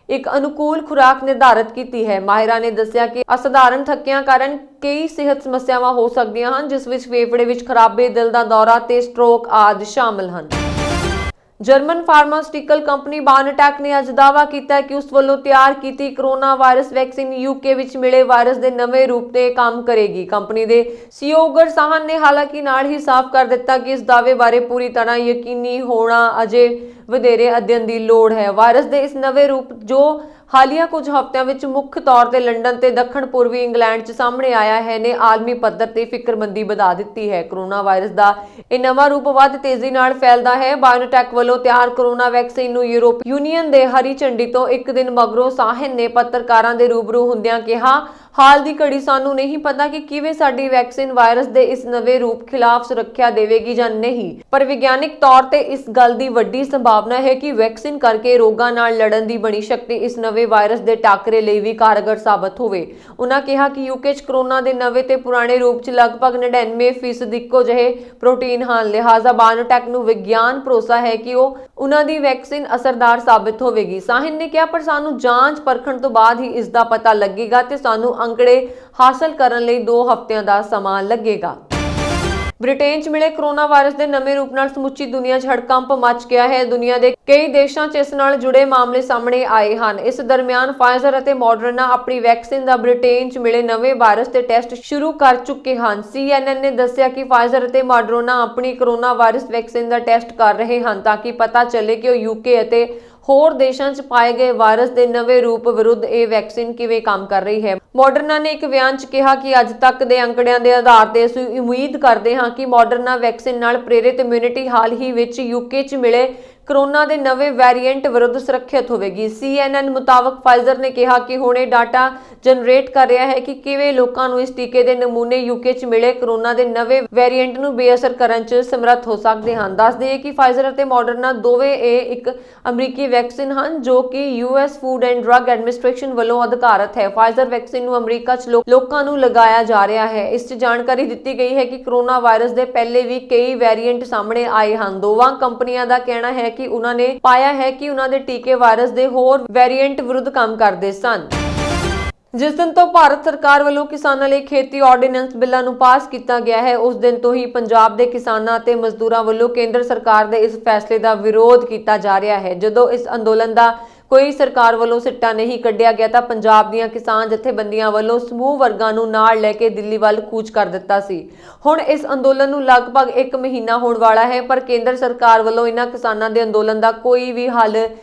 ਇੱਕ ਅਨੁਕੂਲ ਖੁਰਾਕ ਨਿਰਧਾਰਿਤ ਕੀਤੀ ਹੈ। ਮਾਹਿਰਾਂ ਨੇ ਦੱਸਿਆ ਕਿ ਅਸਾਧਾਰਨ ਥੱਕਿਆਂ ਕਾਰਨ ਕਈ ਸਿਹਤ ਸਮੱਸਿਆਵਾਂ ਹੋ ਸਕਦੀਆਂ ਹਨ, ਜਿਸ ਵਿੱਚ ਫੇਫੜੇ ਵਿੱਚ ਖਰਾਬੀ, ਦਿਲ ਦਾ ਦੌਰਾ ਤੇ ਸਟ੍ਰੋਕ ਆਦਿ ਸ਼ਾਮਲ ਹਨ। ਜਰਮਨ ਫਾਰਮਾਸਿਊਟੀਕਲ ਕੰਪਨੀ ਬਾਇਓਨਟੈਕ ਨੇ ਅੱਜ ਦਾਅਵਾ ਕੀਤਾ ਕਿ ਉਸ ਵੱਲੋਂ ਤਿਆਰ ਕੀਤੀ ਕੋਰੋਨਾ ਵਾਇਰਸ ਵੈਕਸੀਨ UK ਵਿੱਚ ਮਿਲੇ ਵਾਇਰਸ ਦੇ ਨਵੇਂ ਰੂਪ ਤੇ ਕੰਮ ਕਰੇਗੀ। ਕੰਪਨੀ ਦੇ CEO ਉਗਰ ਸਾਹਨ ਨੇ ਹਾਲਾਂਕਿ ਨਾਲ ਹੀ ਸਾਫ਼ ਕਰ ਦਿੱਤਾ ਕਿ ਇਸ ਦਾਅਵੇ ਬਾਰੇ ਪੂਰੀ ਤਰ੍ਹਾਂ ਯਕੀਨੀ ਹੋਣਾ ਅਜੇ ਵਧੇਰੇ ਅਧਿਐਨ ਦੀ ਲੋੜ ਹੈ। ਵਾਇਰਸ ਦੇ ਇਸ ਨਵੇਂ ਰੂਪ ਜੋ ਹਾਲੀਆ ਕੁਝ ਹਫ਼ਤਿਆਂ ਵਿੱਚ ਮੁੱਖ ਤੌਰ ਤੇ ਲੰਡਨ ਤੇ ਦੱਖਣ ਪੂਰਬੀ ਇੰਗਲੈਂਡ 'ਚ ਸਾਹਮਣੇ ਆਇਆ ਹੈ ਨੇ ਆਲਮੀ ਪੱਧਰ ਤੇ ਫਿਕਰਮੰਦੀ ਵਧਾ ਦਿੱਤੀ ਹੈ। ਕੋਰੋਨਾ ਵਾਇਰਸ ਦਾ ਇਹ ਨਵਾਂ ਰੂਪ ਵੱਧ ਤੇਜ਼ੀ ਨਾਲ ਫੈਲਦਾ ਹੈ। ਬਾਇਓਨਟੈਕ ਵੱਲੋਂ ਤਿਆਰ ਕੋਰੋਨਾ ਵੈਕਸੀਨ ਨੂੰ ਯੂਰਪ ਯੂਨੀਅਨ ਦੇ ਹਰੀ ਝੰਡੀ ਤੋਂ ਇੱਕ ਦਿਨ ਮਗਰੋਂ ਸਾਹਨ ਨੇ ਪੱਤਰਕਾਰਾਂ ਦੇ ਰੂਬਰੂ ਹੁੰਦਿਆਂ ਕਿਹਾ, ਹਾਲ ਦੀ ਘੜੀ ਸਾਨੂੰ ਨਹੀਂ ਪਤਾ ਕਿ ਕਿਵੇਂ ਸਾਡੀ ਵੈਕਸੀਨ ਵਾਇਰਸ ਦੇ ਇਸ ਨਵੇਂ ਰੂਪ ਖਿਲਾਫ ਸੁਰੱਖਿਆ ਦੇਵੇਗੀ ਜਾਂ ਨਹੀਂ, ਪਰ ਵਿਗਿਆਨਿਕ ਤੌਰ ਤੇ ਇਸ ਗੱਲ ਦੀ ਵੱਡੀ ਸੰਭਾਵਨਾ ਹੈ ਕਿ ਵੈਕਸੀਨ ਕਰਕੇ ਰੋਗਾਂ ਨਾਲ ਲੜਨ ਦੀ ਬਣੀ ਸ਼ਕਤੀ ਇਸ ਨਵੇਂ ਵਾਇਰਸ ਦੇ ਟਾਕਰੇ ਲਈ ਵੀ ਕਾਰਗਰ ਸਾਬਤ ਹੋਵੇ। ਉਨ੍ਹਾਂ ਕਿਹਾ ਕਿ UK 'ਚ ਕੋਰੋਨਾ ਦੇ ਨਵੇਂ ਤੇ ਪੁਰਾਣੇ ਰੂਪ 'ਚ ਲਗਭਗ 99% ਇੱਕੋ ਜਿਹੇ ਪ੍ਰੋਟੀਨ ਹਨ, ਲਿਹਾਜ਼ਾ ਬਾਇਓਨਟੈਕ ਨੂੰ ਵਿਗਿਆਨ ਭਰੋਸਾ ਹੈ ਕਿ ਉਹਨਾਂ ਦੀ ਵੈਕਸੀਨ ਅਸਰਦਾਰ ਸਾਬਤ ਹੋਵੇਗੀ। ਸਾਹਨ ਨੇ ਕਿਹਾ, ਪਰ ਸਾਨੂੰ ਜਾਂਚ ਪਰਖਣ ਤੋਂ ਬਾਅਦ ਹੀ ਇਸ ਦਾ ਪਤਾ ਲੱਗੇਗਾ ਤੇ ਸਾਨੂੰ ਅੰਕੜੇ ਹਾਸਲ ਕਰਨ ਲਈ 2 ਹਫ਼ਤਿਆਂ ਦਾ ਸਮਾਂ ਲੱਗੇਗਾ। ਬ੍ਰਿਟੇਨ 'ਚ ਮਿਲੇ ਕੋਰੋਨਾ ਵਾਇਰਸ ਦੇ ਨਵੇਂ ਰੂਪ ਨਾਲ ਸਮੁੱਚੀ ਦੁਨੀਆ 'ਚ ਹੜਕੰਪ ਮਚ ਗਿਆ ਹੈ। ਦੁਨੀਆ ਦੇ ਕਈ ਦੇਸ਼ਾਂ 'ਚ ਇਸ ਨਾਲ ਜੁੜੇ ਮਾਮਲੇ ਸਾਹਮਣੇ ਆਏ ਹਨ। ਇਸ ਦਰਮਿਆਨ ਫਾਈਜ਼ਰ ਅਤੇ ਮੋਡਰਨਾ ਆਪਣੀ ਵੈਕਸੀਨ ਦਾ ਬ੍ਰਿਟੇਨ 'ਚ ਮਿਲੇ ਨਵੇਂ ਵਾਇਰਸ ਤੇ ਟੈਸਟ ਸ਼ੁਰੂ ਕਰ ਚੁੱਕੇ ਹਨ। CNN ਨੇ ਦੱਸਿਆ ਕਿ ਫਾਈਜ਼ਰ ਅਤੇ ਮੋਡਰਨਾ ਆਪਣੀ ਕੋਰੋਨਾ ਵਾਇਰਸ ਵੈਕਸੀਨ ਦਾ ਟੈਸਟ ਕਰ ਰਹੇ ਹਨ ਤਾਂ ਕਿ ਪਤਾ ਚੱਲੇ ਕਿ ਉਹ UK ਅਤੇ ਹੋਰ ਦੇਸ਼ਾਂ 'ਚ ਪਾਏ ਗਏ ਵਾਇਰਸ ਦੇ ਨਵੇਂ ਰੂਪ ਵਿਰੁੱਧ ਇਹ ਵੈਕਸੀਨ ਕਿਵੇਂ ਕੰਮ ਕਰ ਰਹੀ ਹੈ। ਮੋਡਰਨਾ ਨੇ ਇੱਕ ਬਿਆਨ 'ਚ ਕਿਹਾ ਕਿ ਅੱਜ ਤੱਕ ਦੇ ਅੰਕੜਿਆਂ ਦੇ ਆਧਾਰ ਤੇ ਅਸੀਂ ਉਮੀਦ ਕਰਦੇ ਹਾਂ ਕਿ ਮੋਡਰਨਾ ਵੈਕਸੀਨ ਨਾਲ ਪ੍ਰੇਰਿਤ ਇਮਿਊਨਿਟੀ ਹਾਲ ਹੀ ਵਿੱਚ UK 'ਚ ਮਿਲੇ ਕੋਰੋਨਾ ਦੇ ਨਵੇਂ ਵੈਰੀਐਂਟ ਵਿਰੁੱਧ ਸੁਰੱਖਿਅਤ ਹੋਵੇਗੀ। CNN ਮੁਤਾਬਕ ਫਾਈਜ਼ਰ ਨੇ ਕਿਹਾ ਕਿ ਹੁਣ ਇਹ ਡਾਟਾ ਜਨਰੇਟ ਕਰ ਰਿਹਾ ਹੈ ਕਿ ਕਿਵੇਂ ਲੋਕਾਂ ਨੂੰ ਇਸ ਟੀਕੇ ਦੇ ਨਮੂਨੇ UK 'ਚ ਮਿਲੇ ਕੋਰੋਨਾ ਦੇ ਨਵੇਂ ਵੈਰੀਐਂਟ ਨੂੰ ਬੇਅਸਰ ਕਰਨ 'ਚ ਸਮਰੱਥ ਹੋ ਸਕਦੇ ਹਨ। ਦੱਸ ਦਈਏ ਕਿ ਫਾਈਜ਼ਰ ਅਤੇ ਮੋਡਰਨਾ ਦੋਵੇਂ ਇਹ ਇੱਕ ਅਮਰੀਕੀ ਵੈਕਸੀਨ ਹਨ ਜੋ ਕਿ US food and drug administration ਵੱਲੋਂ ਅਧਿਕਾਰਤ ਹੈ। ਫਾਈਜ਼ਰ ਵੈਕਸੀਨ ਨੂੰ ਅਮਰੀਕਾ 'ਚ ਲੋਕਾਂ ਨੂੰ ਲਗਾਇਆ ਜਾ ਰਿਹਾ ਹੈ। ਇਸ 'ਚ ਜਾਣਕਾਰੀ ਦਿੱਤੀ ਗਈ ਹੈ ਕਿ ਕੋਰੋਨਾ ਵਾਇਰਸ ਦੇ ਪਹਿਲੇ ਵੀ ਕਈ ਵੈਰੀਐਂਟ ਸਾਹਮਣੇ ਆਏ ਹਨ। ਦੋਵਾਂ ਕੰਪਨੀਆਂ ਦਾ ਕਹਿਣਾ ਹੈ ਕਿ ਉਹਨਾਂ ਨੇ ਪਾਇਆ ਹੈ ਕਿ ਉਹਨਾਂ ਦੇ ਟੀਕੇ ਵਾਇਰਸ ਦੇ ਹੋਰ ਵੈਰੀਐਂਟ ਵਿਰੁੱਧ ਕੰਮ ਕਰਦੇ ਸਨ। ਜਿਸ ਦਿਨ ਤੋਂ ਭਾਰਤ ਸਰਕਾਰ ਵੱਲੋਂ ਕਿਸਾਨਾਂ ਲਈ ਖੇਤੀ ਆਰਡੀਨੈਂਸ ਬਿੱਲਾਂ ਨੂੰ ਪਾਸ ਕੀਤਾ ਗਿਆ ਹੈ, ਉਸ ਦਿਨ ਤੋਂ ਹੀ ਪੰਜਾਬ ਦੇ ਕਿਸਾਨਾਂ ਅਤੇ ਮਜ਼ਦੂਰਾਂ ਵੱਲੋਂ ਕੇਂਦਰ ਸਰਕਾਰ ਦੇ ਇਸ ਫੈਸਲੇ ਦਾ ਵਿਰੋਧ ਕੀਤਾ ਜਾ ਰਿਹਾ ਹੈ। ਜਦੋਂ ਇਸ ਅੰਦੋਲਨ ਦਾ ਕੋਈ ਸਰਕਾਰ ਵੱਲੋਂ ਸਿੱਟਾ ਨਹੀਂ ਕੱਢਿਆ ਗਿਆ ਤਾਂ ਪੰਜਾਬ ਦੀਆਂ ਕਿਸਾਨ ਜਥੇਬੰਦੀਆਂ ਵੱਲੋਂ ਸਮੂਹ ਵਰਗਾਂ ਨੂੰ ਨਾਲ ਲੈ ਕੇ ਦਿੱਲੀ ਵੱਲ ਕੂਚ ਕਰ ਦਿੱਤਾ ਸੀ। ਹੁਣ ਇਸ ਅੰਦੋਲਨ ਨੂੰ ਲਗਭਗ 1 ਮਹੀਨਾ ਹੋਣ ਵਾਲਾ ਹੈ, ਪਰ ਕੇਂਦਰ ਸਰਕਾਰ ਵੱਲੋਂ ਇਹਨਾਂ ਕਿਸਾਨਾਂ ਦੇ ਅੰਦੋਲਨ ਦਾ ਕੋਈ ਵੀ ਹੱਲ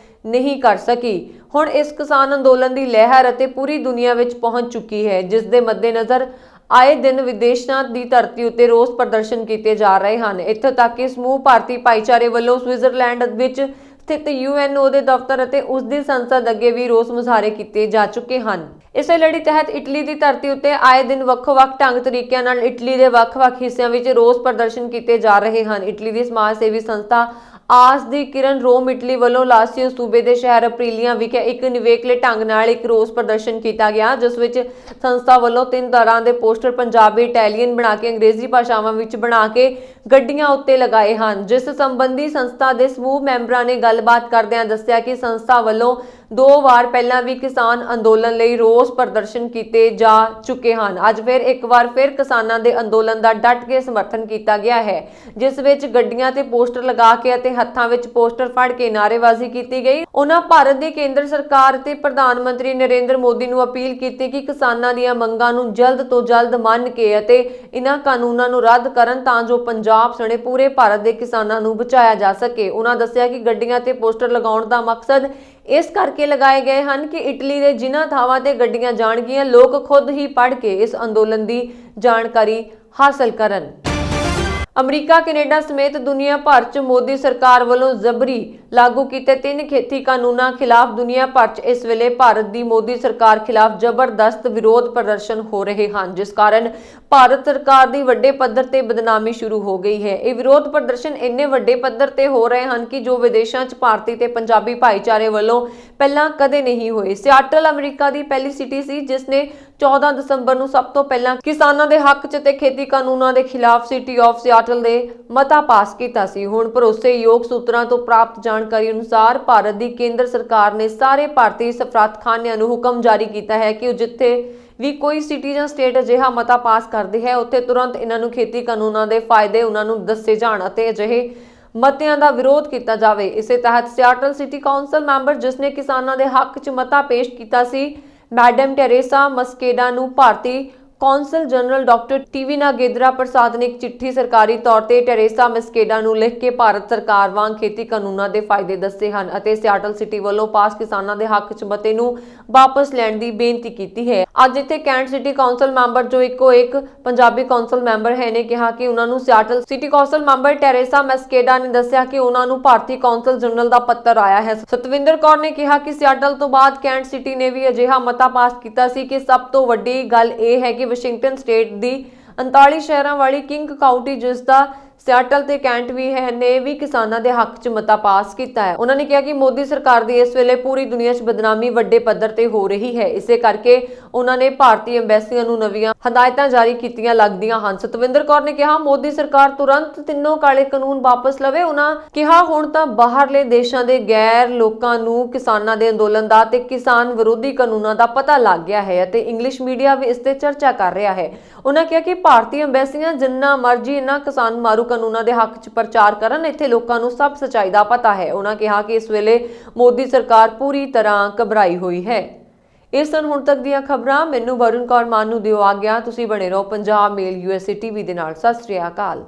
ਨਹੀਂ ਕਰ ਸਕੀ। ਹੁਣ ਇਸ ਕਿਸਾਨ ਅੰਦੋਲਨ ਦੀ ਲਹਿਰ ਅਤੇ ਪੂਰੀ ਦੁਨੀਆ ਵਿੱਚ ਪਹੁੰਚ ਚੁੱਕੀ ਹੈ, ਜਿਸ ਦੇ ਮੱਦੇਨਜ਼ਰ ਆਏ ਦਿਨ ਵਿਦੇਸ਼ਾਂ ਦੀ ਧਰਤੀ ਉੱਤੇ ਰੋਸ ਪ੍ਰਦਰਸ਼ਨ ਕੀਤੇ ਜਾ ਰਹੇ ਹਨ। ਇੱਥੋਂ ਤੱਕ ਕਿ ਸਮੂਹ ਭਾਰਤੀ ਭਾਈਚਾਰੇ ਵੱਲੋਂ ਸਵਿਟਜ਼ਰਲੈਂਡ ਵਿੱਚ ਸਥਿਤ UNO ਦੇ ਦਫ਼ਤਰ ਅਤੇ ਉਸ ਦੀ ਸੰਸਦ ਅੱਗੇ ਵੀ ਰੋਸ ਮੁਜ਼ਾਹਰੇ ਕੀਤੇ ਜਾ ਚੁੱਕੇ ਹਨ। ਇਸੇ ਲੜੀ ਤਹਿਤ ਇਟਲੀ ਦੀ ਧਰਤੀ ਉੱਤੇ ਆਏ ਦਿਨ ਵੱਖ-ਵੱਖ ਢੰਗ ਤਰੀਕਿਆਂ ਨਾਲ ਇਟਲੀ ਦੇ ਵੱਖ-ਵੱਖ ਹਿੱਸਿਆਂ ਵਿੱਚ ਰੋਸ ਪ੍ਰਦਰਸ਼ਨ ਕੀਤੇ ਜਾ ਰਹੇ ਹਨ। ਇਟਲੀ ਦੀ ਸਮਾਜ ਸੇਵੀ ਸੰਸਥਾ ਆਸ ਦੀ ਕਿਰਨ ਰੋਮ ਇਟਲੀ ਵੱਲੋਂ ਲਾਸੀਓ ਸੂਬੇ ਦੇ ਸ਼ਹਿਰ ਅਪਰੀਲੀਆ ਵਿਖੇ ਇੱਕ ਨਿਵੇਕਲੇ ਢੰਗ ਨਾਲ ਇੱਕ ਰੋਸ ਪ੍ਰਦਰਸ਼ਨ ਕੀਤਾ ਗਿਆ, ਜਿਸ ਵਿੱਚ ਸੰਸਥਾ ਵੱਲੋਂ 3 ਤਰ੍ਹਾਂ ਦੇ ਪੋਸਟਰ ਪੰਜਾਬੀ, ਇਟਾਲੀਅਨ ਬਣਾ ਕੇ ਅੰਗਰੇਜ਼ੀ ਭਾਸ਼ਾਵਾਂ ਵਿੱਚ ਬਣਾ ਕੇ ਗੱਡੀਆਂ ਉੱਤੇ ਲਗਾਏ ਹਨ। ਜਿਸ ਸੰਬੰਧੀ ਸੰਸਥਾ ਦੇ ਸਮੂਹ ਮੈਂਬਰਾਂ ਨੇ ਗੱਲਬਾਤ ਕਰਦਿਆਂ ਦੱਸਿਆ ਕਿ ਸੰਸਥਾ ਵੱਲੋਂ 2 ਵਾਰ ਪਹਿਲਾਂ ਵੀ ਕਿਸਾਨ ਅੰਦੋਲਨ ਲਈ ਰੋਸ ਪ੍ਰਦਰਸ਼ਨ ਕੀਤੇ ਜਾ ਚੁੱਕੇ ਹਨ। ਅੱਜ ਫਿਰ ਇੱਕ ਵਾਰ ਫਿਰ ਕਿਸਾਨਾਂ ਦੇ ਅੰਦੋਲਨ ਦਾ ਡਟ ਕੇ ਸਮਰਥਨ ਕੀਤਾ ਗਿਆ ਹੈ, ਜਿਸ ਵਿੱਚ ਗੱਡੀਆਂ ਤੇ ਪੋਸਟਰ ਲਗਾ ਕੇ ਅਤੇ ਹੱਥਾਂ ਵਿੱਚ ਪੋਸਟਰ ਫੜ ਕੇ ਨਾਅਰੇਬਾਜ਼ੀ ਕੀਤੀ ਗਈ। ਉਹਨਾਂ ਭਾਰਤ ਦੀ ਕੇਂਦਰ ਸਰਕਾਰ ਤੇ ਪ੍ਰਧਾਨ ਮੰਤਰੀ ਨਰਿੰਦਰ ਮੋਦੀ ਨੂੰ ਅਪੀਲ ਕੀਤੀ ਕਿ ਕਿਸਾਨਾਂ ਦੀਆਂ ਮੰਗਾਂ ਨੂੰ ਜਲਦ ਤੋਂ ਜਲਦ ਮੰਨ ਕੇ ਅਤੇ ਇਹਨਾਂ ਕਾਨੂੰਨਾਂ ਨੂੰ ਰੱਦ ਕਰਨ ਤਾਂ ਜੋ ਪੰਜਾਬ ਸਣੇ ਪੂਰੇ ਭਾਰਤ ਦੇ ਕਿਸਾਨਾਂ ਨੂੰ ਬਚਾਇਆ ਜਾ ਸਕੇ। ਉਹਨਾਂ ਦੱਸਿਆ ਕਿ ਗੱਡੀਆਂ ਤੇ ਪੋਸਟਰ ਲਗਾਉਣ ਦਾ ਮਕਸਦ ਇਸ ਕਰਕੇ ਲਗਾਏ ਗਏ ਹਨ ਕਿ ਇਟਲੀ ਦੇ ਜਿਨ੍ਹਾਂ ਥਾਵਾਂ ਤੇ ਗੱਡੀਆਂ ਜਾਣਗੀਆਂ ਲੋਕ ਖੁਦ ਹੀ ਪੜ੍ਹ ਕੇ ਇਸ ਅੰਦੋਲਨ ਦੀ ਜਾਣਕਾਰੀ ਹਾਸਲ ਕਰਨ। ਅਮਰੀਕਾ, ਕੈਨੇਡਾ ਸਮੇਤ ਦੁਨੀਆ ਭਰ 'ਚ ਮੋਦੀ ਸਰਕਾਰ ਵੱਲੋਂ ਜ਼ਬਰੀ ਲਾਗੂ ਕੀਤੇ 3 ਖੇਤੀ ਕਾਨੂੰਨਾਂ ਖਿਲਾਫ ਦੁਨੀਆ ਭਰ 'ਚ ਇਸ ਵੇਲੇ ਭਾਰਤ ਦੀ ਮੋਦੀ ਸਰਕਾਰ ਖਿਲਾਫ ਜ਼ਬਰਦਸਤ ਵਿਰੋਧ ਪ੍ਰਦਰਸ਼ਨ ਹੋ ਰਹੇ ਹਨ, ਜਿਸ ਕਾਰਨ ਭਾਰਤ ਸਰਕਾਰ ਦੀ ਵੱਡੇ ਪੱਧਰ ਤੇ ਬਦਨਾਮੀ ਸ਼ੁਰੂ ਹੋ ਗਈ ਹੈ। ਇਹ ਵਿਰੋਧ ਪ੍ਰਦਰਸ਼ਨ ਇੰਨੇ ਵੱਡੇ ਪੱਧਰ ਤੇ ਹੋ ਰਹੇ ਹਨ ਕਿ ਜੋ ਵਿਦੇਸ਼ਾਂ 'ਚ ਭਾਰਤੀ ਤੇ ਪੰਜਾਬੀ ਭਾਈਚਾਰੇ ਵੱਲੋਂ ਪਹਿਲਾਂ ਕਦੇ ਨਹੀਂ ਹੋਏ। ਸਿਆਟਲ ਅਮਰੀਕਾ ਦੀ ਪਹਿਲੀ ਸਿਟੀ ਸੀ ਜਿਸ ਨੇ 14 ਦਸੰਬਰ ਨੂੰ ਸਭ ਤੋਂ ਪਹਿਲਾਂ ਕਿਸਾਨਾਂ ਦੇ ਹੱਕ 'ਚ ਤੇ ਖੇਤੀ ਕਾਨੂੰਨਾਂ ਦੇ ਖਿਲਾਫ ਸਿਟੀ ਆਫ ਸਿਆਟਲ ਦੇ ਮਤਾ ਪਾਸ ਕੀਤਾ ਸੀ। ਹੁਣ ਭਰੋਸੇਯੋਗ ਸੂਤਰਾਂ ਤੋਂ ਪ੍ਰਾਪਤ ਜਾਣਕਾਰੀ ਅਨੁਸਾਰ ਭਾਰਤ ਦੀ ਕੇਂਦਰ ਸਰਕਾਰ ਨੇ ਸਾਰੇ ਭਾਰਤੀ ਸਫਾਰਤਖਾਨਿਆਂ ਨੂੰ ਹੁਕਮ ਜਾਰੀ ਕੀਤਾ ਹੈ ਕਿ ਉਹ ਜਿੱਥੇ ਵੀ ਕੋਈ ਸਿਟੀ ਜਾਂ ਸਟੇਟ ਅਜਿਹਾ ਮਤਾ ਪਾਸ ਕਰਦੀ ਹੈ ਉੱਥੇ ਤੁਰੰਤ ਇਹਨਾਂ ਨੂੰ ਖੇਤੀ ਕਾਨੂੰਨਾਂ ਦੇ ਫਾਇਦੇ ਉਹਨਾਂ ਨੂੰ ਦੱਸੇ ਜਾਣ ਅਤੇ ਅਜਿਹੇ ਮਤਿਆਂ ਦਾ ਵਿਰੋਧ ਕੀਤਾ ਜਾਵੇ। ਇਸੇ ਤਹਿਤ ਸਿਆਟਲ ਸਿਟੀ ਕਾਉਂਸਲ ਮੈਂਬਰ ਜਿਸ ਨੇ ਕਿਸਾਨਾਂ ਦੇ ਹੱਕ 'ਚ ਮਤਾ ਪੇਸ਼ ਕੀਤਾ ਸੀ, ਮੈਡਮ ਟੈਰੇਸਾ ਮਸਕੇਡਾ ਨੂੰ ਭਾਰਤੀ ਕੌਂਸਲ ਜਨਰਲ ਡਾਕਟਰ ਟੀਵੀ ਨਾਗੇਂਦਰਾ ਪ੍ਰਸਾਦ ਨੇ ਇੱਕ ਚਿੱਠੀ ਸਰਕਾਰੀ ਤੌਰ ਤੇ ਟੈਰੇਸਾ ਮਸਕੇਡਾ ਨੂੰ ਲਿਖ ਕੇ ਭਾਰਤ ਸਰਕਾਰ ਵਾਂਗ ਖੇਤੀ ਕਾਨੂੰਨਾਂ ਦੇ ਫਾਇਦੇ ਦੱਸੇ ਹਨ ਅਤੇ ਸਿਆਟਲ ਸਿਟੀ ਵੱਲੋਂ ਪਾਸ ਕਿਸਾਨਾਂ ਦੇ ਹੱਕ 'ਚ ਮਤੇ ਨੂੰ ਵਾਪਸ ਲੈਣ ਦੀ ਬੇਨਤੀ ਕੀਤੀ ਹੈ। ਅੱਜ ਇੱਥੇ ਕੈਂਟ ਸਿਟੀ ਕਾਉਂਸਲ ਮੈਂਬਰ ਜੋ ਇੱਕੋ ਇੱਕ ਪੰਜਾਬੀ ਕਾਉਂਸਲ ਮੈਂਬਰ ਹੈ ਨੇ ਕਿਹਾ ਕਿ ਉਹਨਾਂ ਨੂੰ Seattle city council member Teresa Mosqueda ਨੇ ਦੱਸਿਆ ਕਿ ਉਹਨਾਂ ਨੂੰ ਭਾਰਤੀ ਕੌਂਸਲ ਜਨਰਲ ਦਾ ਪੱਤਰ ਆਇਆ ਹੈ। ਸਤਵਿੰਦਰ ਕੌਰ ਨੇ ਕਿਹਾ ਕਿ ਸਿਆਟਲ ਤੋਂ ਬਾਅਦ ਕੈਂਟ ਸਿਟੀ ਨੇ ਵੀ ਅਜਿਹਾ ਮਤਾ ਪਾਸ ਕੀਤਾ ਸੀ ਕਿ ਸਭ ਤੋਂ ਵੱਡੀ ਗੱਲ ਇਹ ਹੈ ਕਿ ਵਾਸ਼ਿੰਗਟਨ ਸਟੇਟ ਦੀ 39 ਸ਼ਹਿਰਾਂ ਵਾਲੀ ਕਿੰਗ ਕਾਉਂਟੀ ਜਿਸ ਦਾ ਸਿਆਟਲ ਤੇ ਕੈਂਟ ਵੀ ਹੈ ਨੇ ਵੀ ਕਿਸਾਨਾਂ ਦੇ ਹੱਕ 'ਚ ਮਤਾ ਪਾਸ ਕੀਤਾ ਹੈ। ਉਹਨਾਂ ਨੇ ਕਿਹਾ ਕਿ ਮੋਦੀ ਸਰਕਾਰ ਦੀ ਇਸ ਵੇਲੇ ਪੂਰੀ ਦੁਨੀਆ 'ਚ ਬਦਨਾਮੀ ਵੱਡੇ ਪੱਧਰ ਤੇ ਹੋ ਰਹੀ ਹੈ। ਇਸੇ ਕਰਕੇ ਉਹਨਾਂ ਨੇ ਭਾਰਤੀ ਐਮਬੈਸੀਆਂ ਨੂੰ ਨਵੀਆਂ ਹਦਾਇਤਾਂ ਜਾਰੀ ਕੀਤੀਆਂ ਲੱਗਦੀਆਂ ਹਨ। ਸਤਵਿੰਦਰ ਕੌਰ ਨੇ ਕਿਹਾ ਮੋਦੀ ਸਰਕਾਰ ਤੁਰੰਤ ਤਿੰਨੋਂ ਕਾਲੇ ਕਾਨੂੰਨ ਵਾਪਸ ਲਵੇ। ਉਹਨਾਂ ਕਿਹਾ ਹੁਣ ਤਾਂ ਬਾਹਰਲੇ ਦੇਸ਼ਾਂ ਦੇ ਗੈਰ ਲੋਕਾਂ ਨੂੰ ਕਿਸਾਨਾਂ ਦੇ ਅੰਦੋਲਨ ਦਾ ਤੇ ਕਿਸਾਨ ਵਿਰੋਧੀ ਕਾਨੂੰਨਾਂ ਦਾ ਪਤਾ ਲੱਗ ਗਿਆ ਹੈ ਅਤੇ ਇੰਗਲਿਸ਼ ਮੀਡੀਆ ਵੀ ਇਸ ਤੇ ਚਰਚਾ ਕਰ ਰਿਹਾ ਹੈ। ਉਹਨਾਂ ਕਿਹਾ ਕਿ ਭਾਰਤੀ ਐਮਬੈਸੀਆਂ ਜਿੰਨਾ ਮਰਜ਼ੀ ਇਹਨਾਂ ਕਿਸਾਨ ਮਾਰੂ ਕਾਨੂੰਨਾਂ ਦੇ ਹੱਕ 'ਚ ਪ੍ਰਚਾਰ ਕਰਨ, ਇੱਥੇ ਲੋਕਾਂ ਨੂੰ ਸਭ ਸੱਚਾਈ ਦਾ ਪਤਾ ਹੈ। ਉਹਨਾਂ ਕਿਹਾ ਕਿ ਇਸ ਵੇਲੇ ਮੋਦੀ ਸਰਕਾਰ ਪੂਰੀ ਤਰ੍ਹਾਂ ਘਬਰਾਈ ਹੋਈ ਹੈ। ਇਸ ਸਨ ਹੁਣ ਤੱਕ ਦੀਆਂ ਖਬਰਾਂ। ਮੈਨੂੰ ਵਰੁਣ ਕੌਰ ਮਾਨ ਨੂੰ ਦਿਓ ਆਗਿਆ। ਤੁਸੀਂ ਬਣੇ ਰਹੋ ਪੰਜਾਬ ਮੇਲ USA TV ਦੇ ਨਾਲ। ਸਤਿ ਸ੍ਰੀ ਅਕਾਲ।